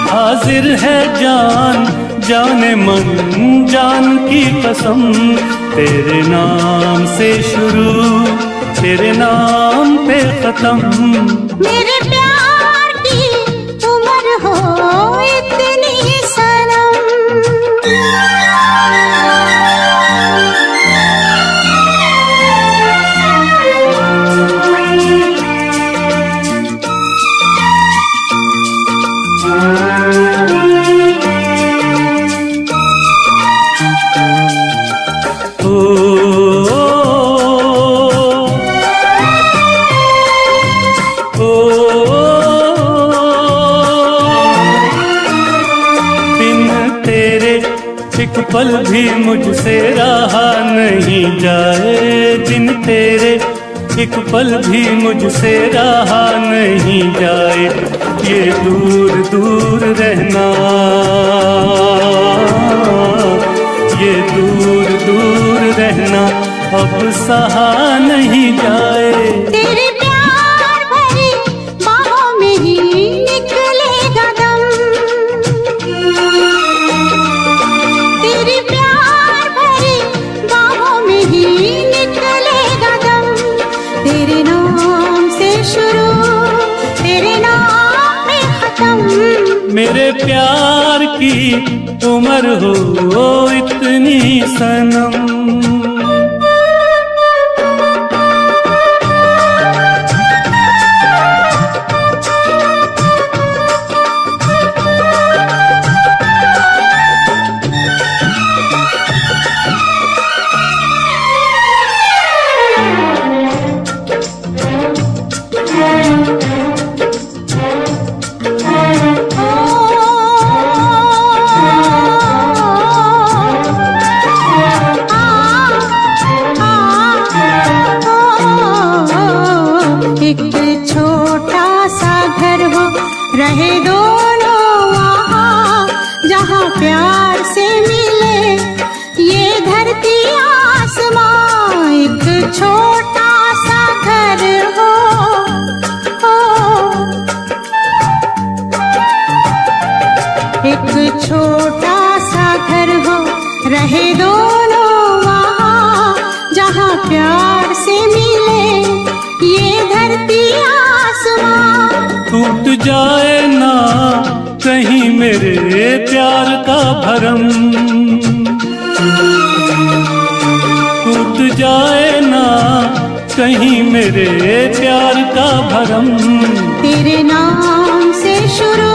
हाजिर है जान जाने मन जान की कसम। तेरे नाम से शुरू तेरे नाम पे खत्म। मेरे प्यार की उम्र हो इतनी सनम। एक पल भी मुझसे रहा नहीं जाए, दिन तेरे एक पल भी मुझसे रहा नहीं जाए। ये दूर दूर रहना, ये दूर दूर रहना अब सहा नहीं जाए। तेरे प्यार भरी बाहों में ही निकलेगा दम। तेरे प्यार भरी बाहों में ही निकलेगा दम। तेरे नाम से शुरू तेरे नाम में खत्म। मेरे प्यार की उम्र हो इतनी सनम। रहे दोनों वहाँ जहाँ प्यार से मिले ये धरती आसमां। एक छोटा सा घर हो, एक छोटा सा घर हो, रहे दोनों वहाँ जहाँ प्यार से मिले ये धरती आसमां। टूट जाए ना कहीं मेरे प्यार का भरम, टूट जाए ना कहीं मेरे प्यार का भरम। तेरे नाम से शुरू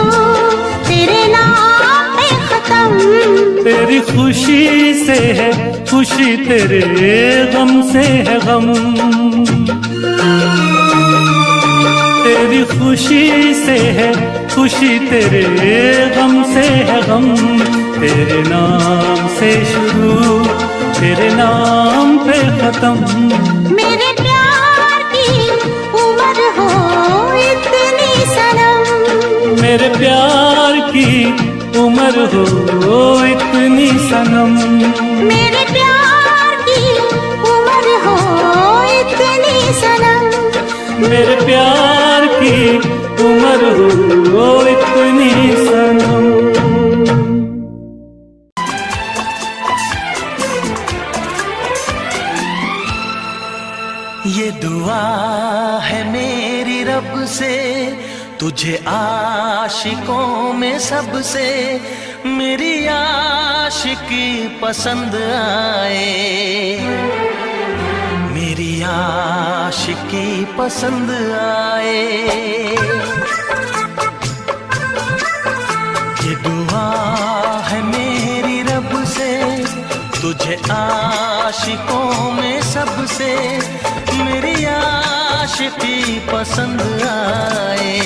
तेरे नाम पे खत्म। तेरी खुशी से है खुशी, तेरे गम से है गम। तेरी खुशी से है खुशी, तेरे गम से है गम। तेरे नाम से शुरू तेरे नाम पे खत्म। मेरे प्यार की उम्र हो इतनी सनम। मेरे प्यार की उम्र हो इतनी सनम। मेरे प्यार मेरे प्यार की उम्र हो इतनी सनम। ये दुआ है मेरी रब से, तुझे आशिकों में सबसे मेरी आशिकी पसंद आए, मेरी आशिकी पसंद आए। ये दुआ है मेरी रब से, तुझे आशिकों में सबसे मेरी आशिकी पसंद आए,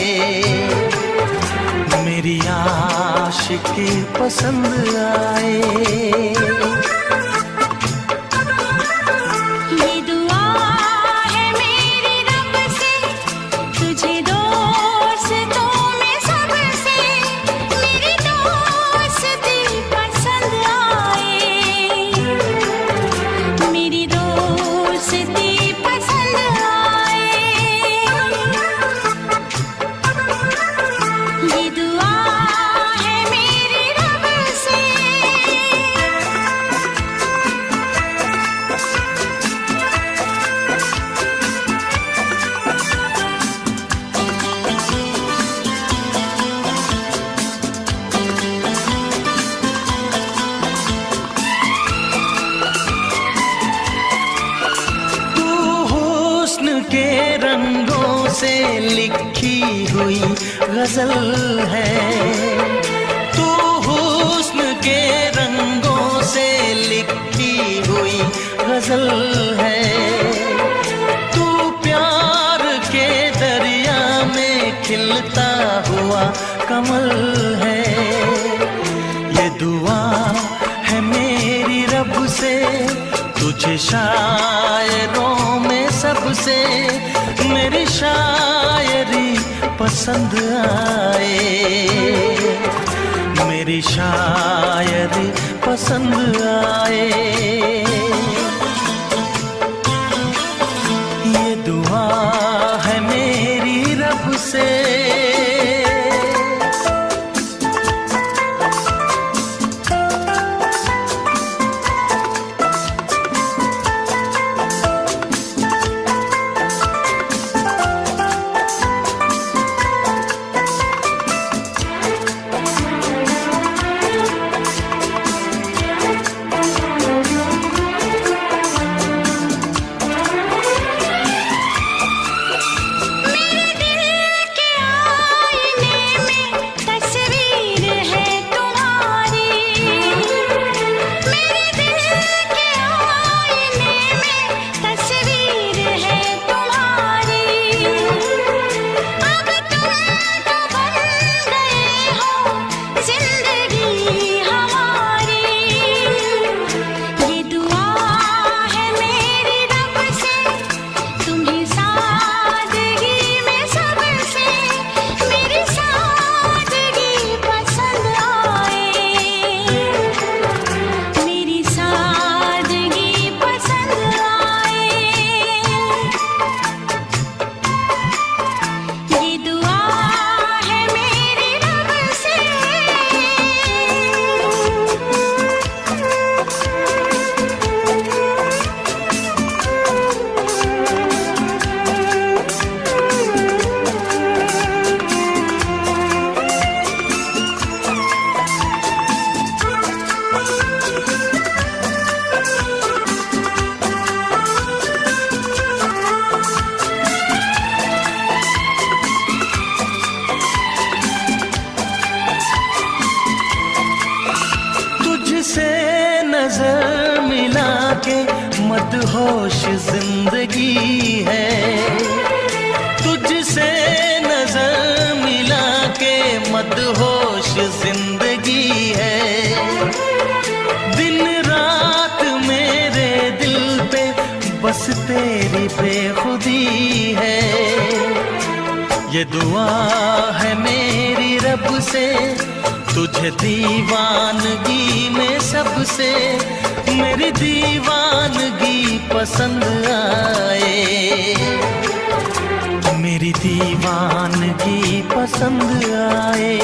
मेरी आशिकी पसंद आए। गजल है तू, हुस्न के रंगों से लिखी हुई गजल है तू, प्यार के दरिया में खिलता हुआ कमल है। ये दुआ है मेरी रब से, तुझे शायरों में सबसे मेरी शायरी पसंद आए, मेरी शायरी पसंद आए। ये दुआ है मेरी रब से। मदहोश जिंदगी है, तुझसे नजर मिला के मदहोश जिंदगी है। दिन रात मेरे दिल पे बस तेरी बेखुदी है। ये दुआ है मेरी रब से, तुझे दीवानगी में सबसे मेरी दीवानगी पसंद आए, मेरी दीवानगी पसंद आए।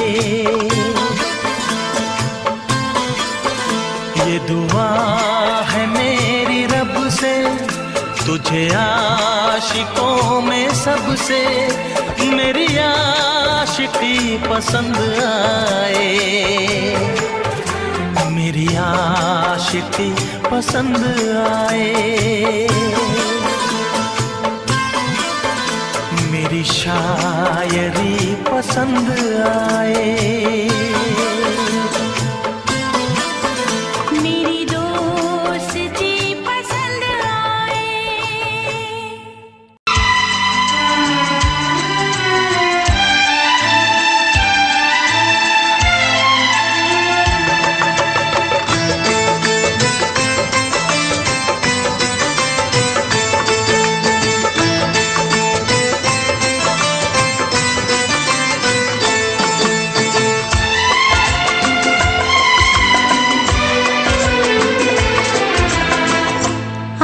ये दुआ है मेरी रब से, तुझे आशिकों में सबसे मेरी आशिकी पसंद आए। मेरी आशिकी पसंद आए। मेरी शायरी पसंद आए। मेरी दोस्ती पसंद आए।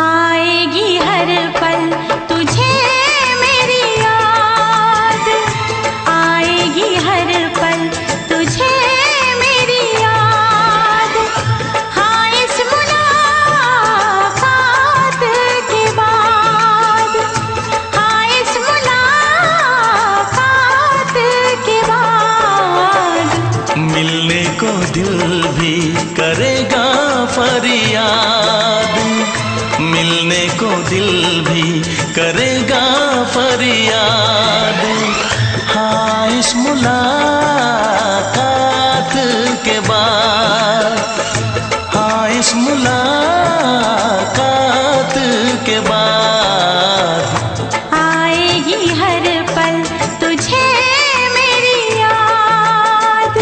आएगी हर पल तुझे मेरी याद, आएगी हर पल तुझे मेरी याद। हाँ इस मुलाकात के बाद, हाँ इस मुलाकात के बाद मिलने को दिल भी करेगा फरियाद, मिलने को दिल भी करेगा फरियाद। हाँ इस मुलाकात के बाद, हाँ इस मुलाकात के बाद आएगी हर पल तुझे मेरी याद।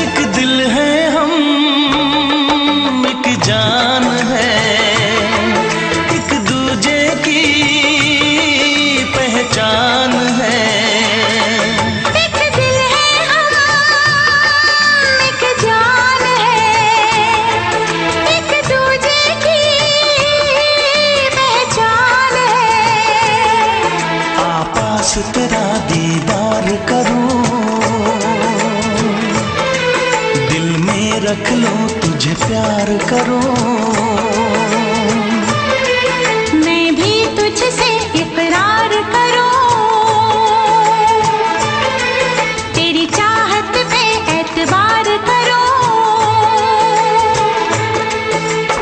एक दिल है हम, एक जान है, एक दूजे की पहचान है। एक दिल है हम, एक जान है, एक दूजे की पहचान है। आपास तेरा दीदार करूं, दिल में रख लो तुझे प्यार करूं। मैं भी तुझसे इकरार करूं, तेरी चाहत पे एतबार करूं,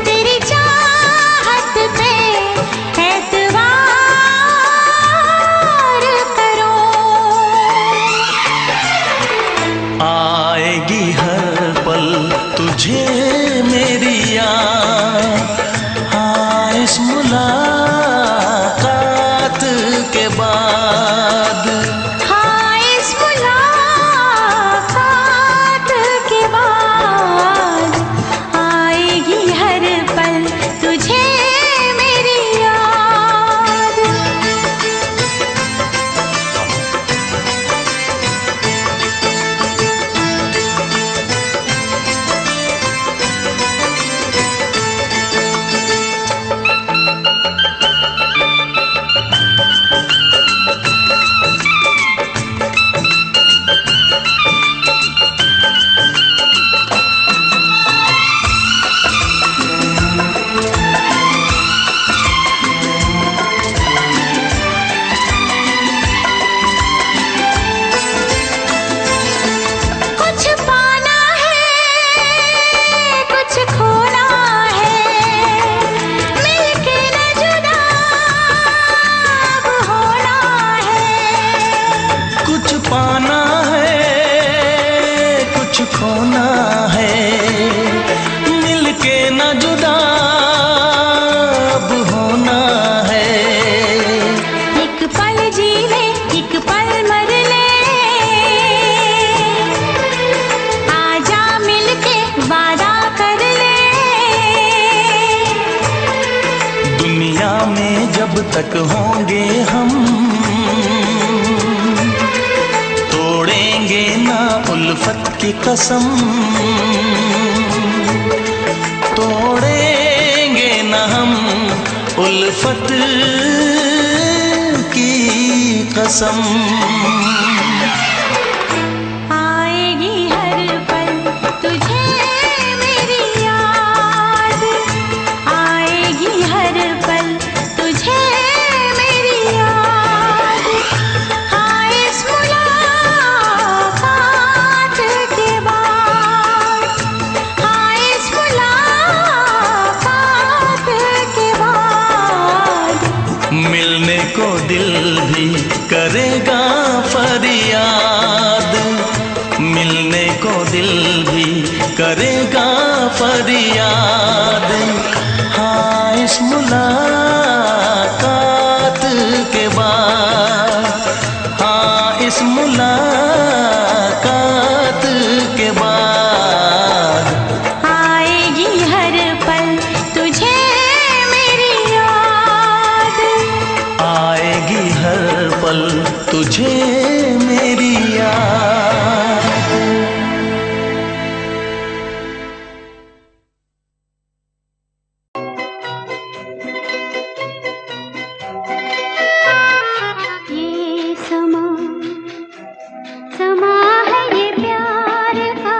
तेरी चाहत पे एतबार करूं। आएगी हर पल तुझे मेरी याद, तक होंगे हम, तोड़ेंगे ना उल्फत की कसम, तोड़ेंगे ना हम उल्फत की कसम। आएगी हर पल तुझे मेरी याद, आएगी हर पल तुझे मेरी याद। हाँ इस मुलाकात के बाद, हाँ इस मुलाकात के बाद मिलने को दिल भी करेगा फरियाद, मिलने को दिल भी करेगा फरियाद। हाँ इस मुलाकात के बाद, हाँ इस मुलाकात के बाद आएगी हर पल तुझे मेरी याद, आएगी हर पल तुझे मेरी याद। ये समा समा है ये प्यार का,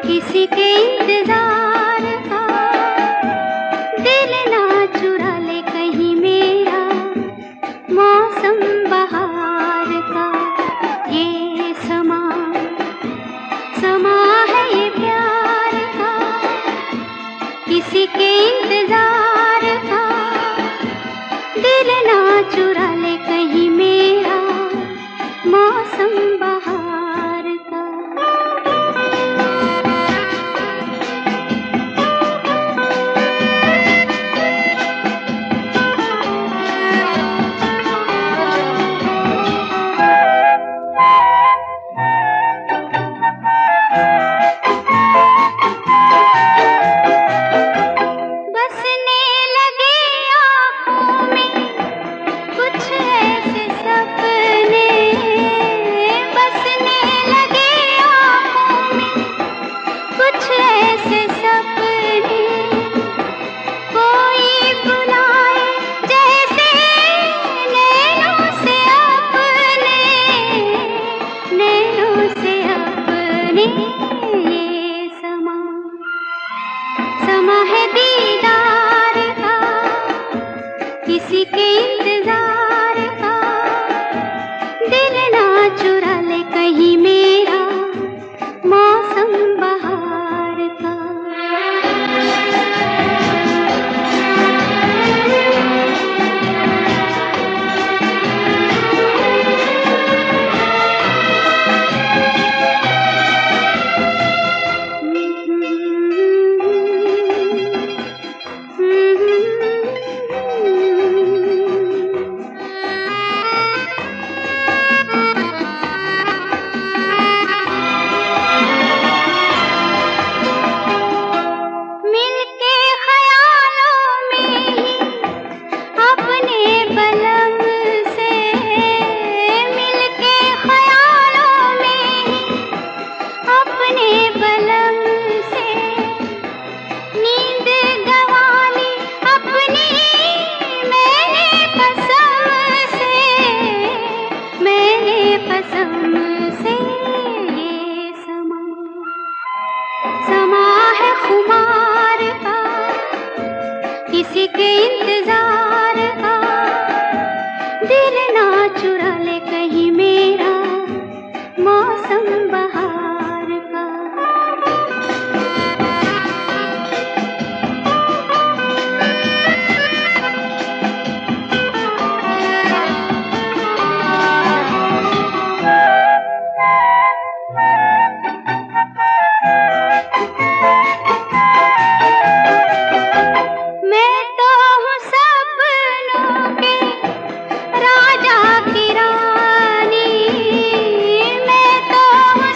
किसी के इंतजार का। दिल ना चुरा ले कहीं मेरा मौसम बहार का। ये समा समा है ये प्यार का, किसी के इंतजार का। दिल ना चुरा ले कहीं मेरा मौसम बहार का। बसने लगे आँखों में कुछ ऐसे सपने, बसने लगे आँखों में कुछ ऐसे सपने। कोई बुलाए जैसे नैनों से अपने, नैनों से अपने। ये समा समा है दीदार का, किसी के इंतजार का। दिल ना चुरा ले कहीं मेरा मौसम बहार का। मिलके ख्यालों में ही अपने बलम से, मिलके ख्यालों में ही अपने बलम से। नींद गंवाली अपनी मैंने कसम से, मैंने कसम से। ये समा समा है खुमार का, किसी के इंतजार का। दिल ना चुरा ले कहीं मेरा मौसम बहार का। मैं तो हूँ सपनों के राजा की रानी, मैं तो हूँ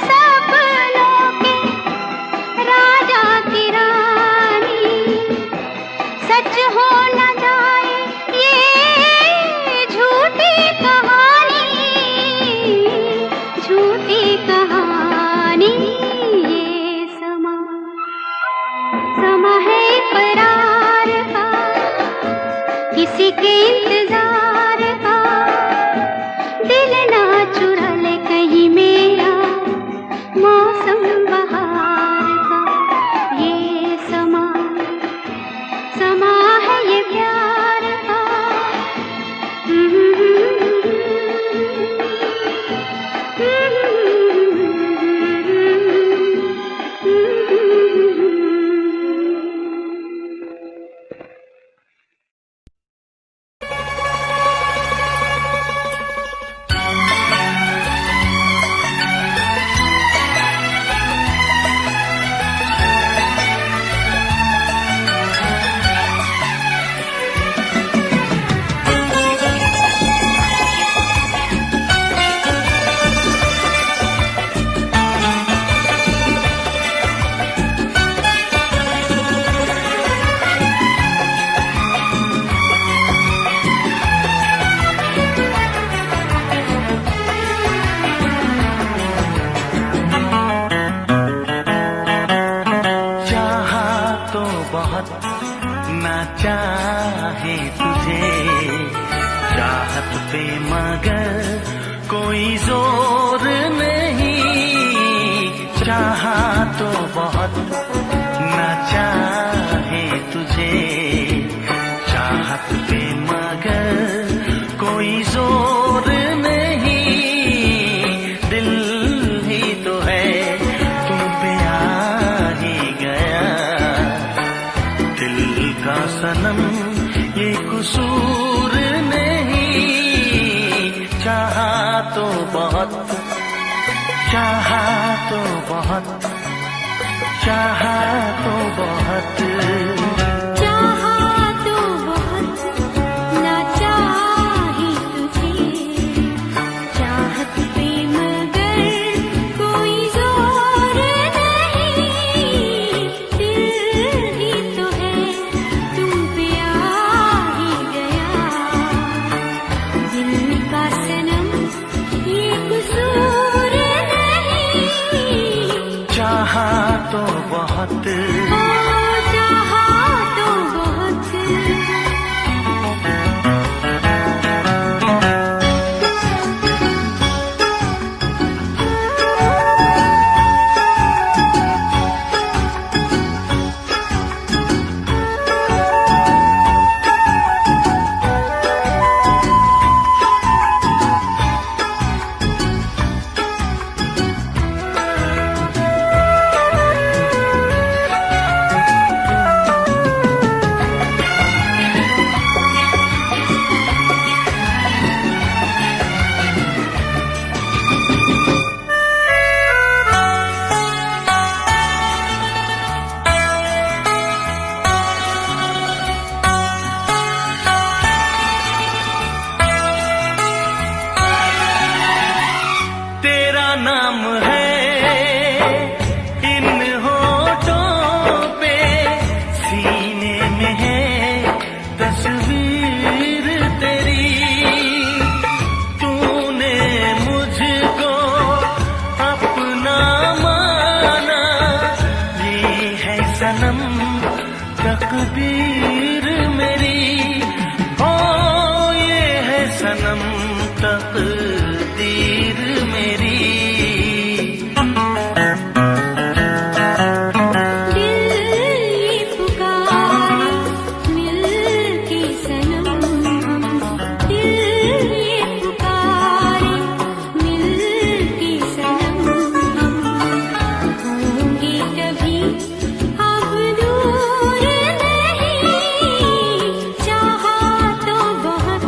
के इंतजार का, दिल ना चुरा ले कहीं मेरा मौसम बहार का। ये समा समा है ये प्यार का। चाहे तुझे चाहत पे मगर कोई जोर नहीं, चाहा तो बहुत ना चाहे तुझे चाहत पे मगर कोई जोर नहीं, दिल ही तो है तुम पे आ ही गया, दिल का सनम ये कसूर नहीं, चाहा तो बहुत चाहा तो बहुत चाहा तो बहुत चाहा तो बहुत ना चाही तुझे चाहत पे मगर कोई जोर नहीं, दिल ही तो है तुम पे आ ही गया, दिल का सनम ये कसूर नहीं, चाहा तो बहुत चाहा तो बहुत। तेरा नाम है इन होठों पे, सीने में है तस्वीर तेरी, तूने मुझको अपना माना, ये है सनम तकदीर मेरी, ओ ये है सनम तकदीर मेरी। दिल ये पुकारे मिल के सनम हम, दिल ये पुकारे मिल के सनम हम, होंगे कभी अब दूर नहीं, चाहा तो बहुत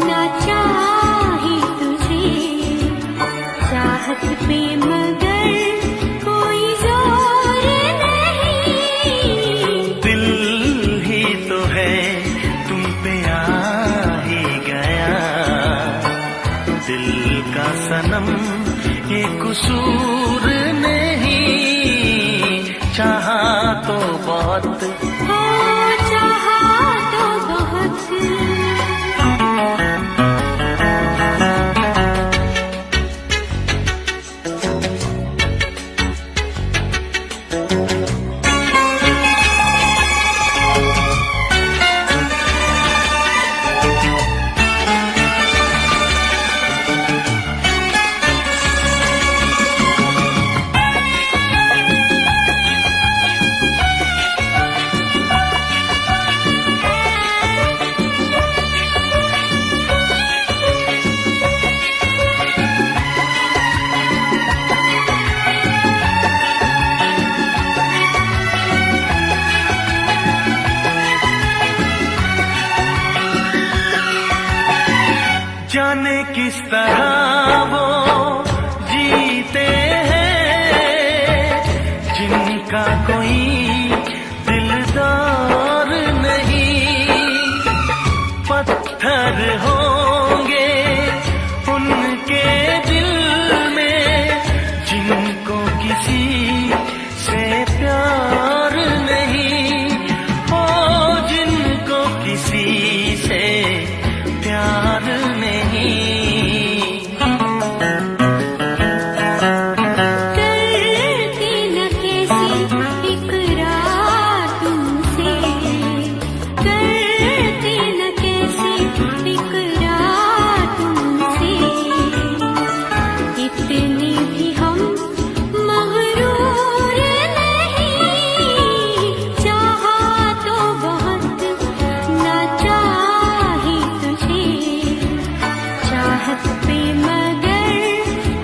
ना चाही तुझे चाहत पे मगर कोई जोर नहीं, दिल ही तो है तुम पे आ ही गया, दिल का सनम ये कसूर नहीं, चाहा तो बहुत चाहा तो बहुत। किस तरह वो जीते हैं जिनका कोई दिलदार नहीं। पत्थर होंगे उनके दिल में जिनको किसी से प्यार नहीं। ओ जिनको किसी से प्यार नहीं। करती न कैसी इकरार तुमसे, करती न कैसी इकरार तुमसे। इतने भी हम मगरूर नहीं, चाहा तो बहुत ना चाही तुझे। चाहत पे मगर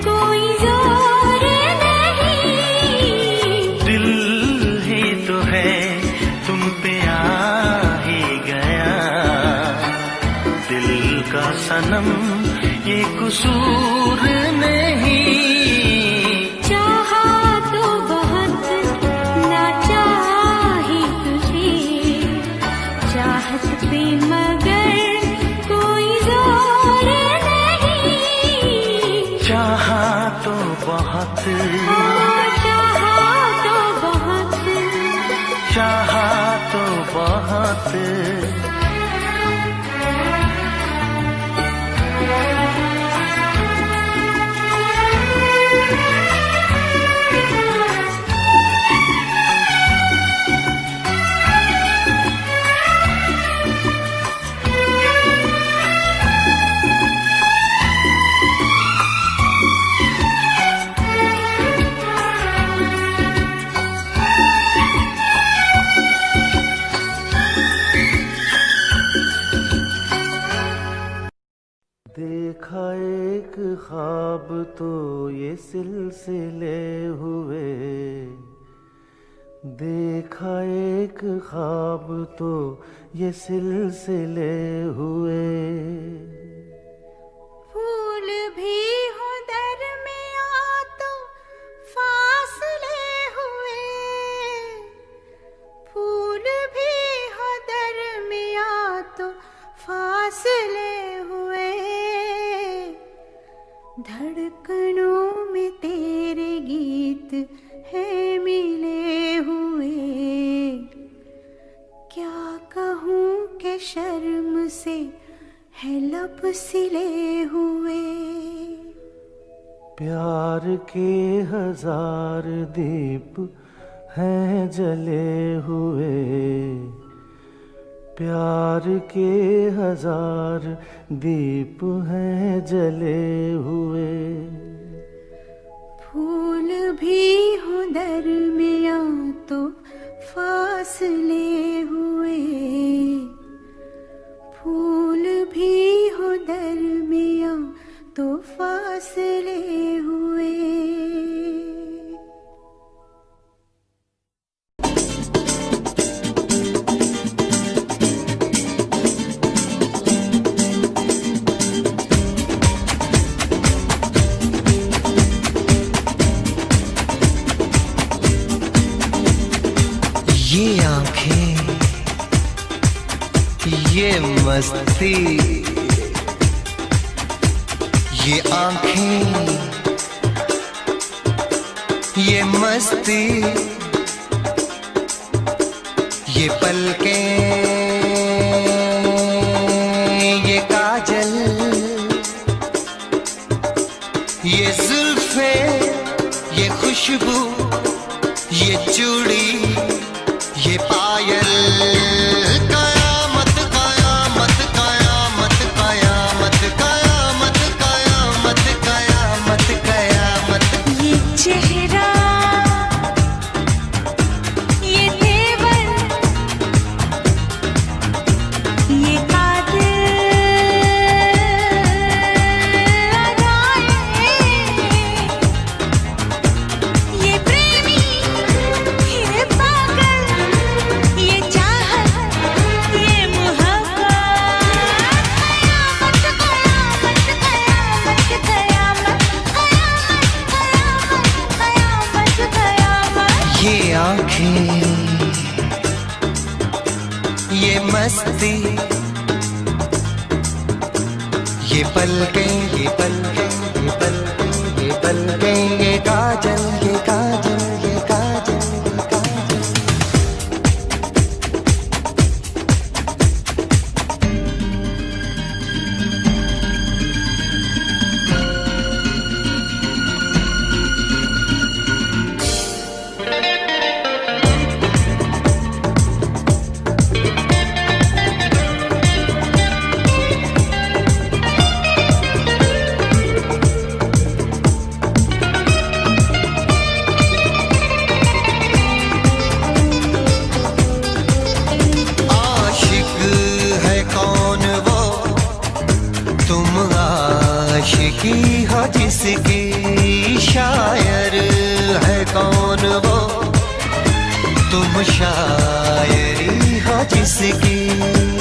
कोई जोर नहीं। दिल ही तो है तुम पे आ ही गया। दिल का सनम ये कसूर नहीं। चाहा तो बहुत ना चाही तुझे। चाहत पे मगर कोई जोर नहीं। चाहा तो बहुत, चाहा तो बहुत, चाहा तो बहुत। देखा एक ख्वाब तो ये सिलसिले हुए। देखा एक ख्वाब तो ये सिलसिले हुए। फूल भी हो दरमियां तो फासले हुए। फूल भी हो दरमियां तो फासले हुए। धड़कनों में तेरे गीत है मिले हुए। क्या कहूँ कि शर्म से है लब सिले हुए। प्यार के हजार दीप हैं जले हुए। प्यार के हजार दीप हैं जले हुए। फूल भी हो दरमियां तो फासले हुए। फूल भी हो दरमियां तो फासले हुए। ये आंखें, ये मस्ती, ये आंखें, ये मस्ती, ये पलकें, ये काजल, ये जुल्फे, ये खुशबू, ये चूड़ी, ये पायल। कयामत कयामत कयामत कयामत कयामत कयामत कयामत कयामत। ये चेहरा, ये तेवर, ये कातिल अदाएं, ये प्रेमी, ये आंखें, ये मस्ती, ये पलकें, ये पलकें, ये पलकें, ये पलकें, ये काजल, ये काजल, ये काजल, ये काजल। आशिकी हो जिसकी, शायर है कौन वो, तुम शायरी हो जिसकी।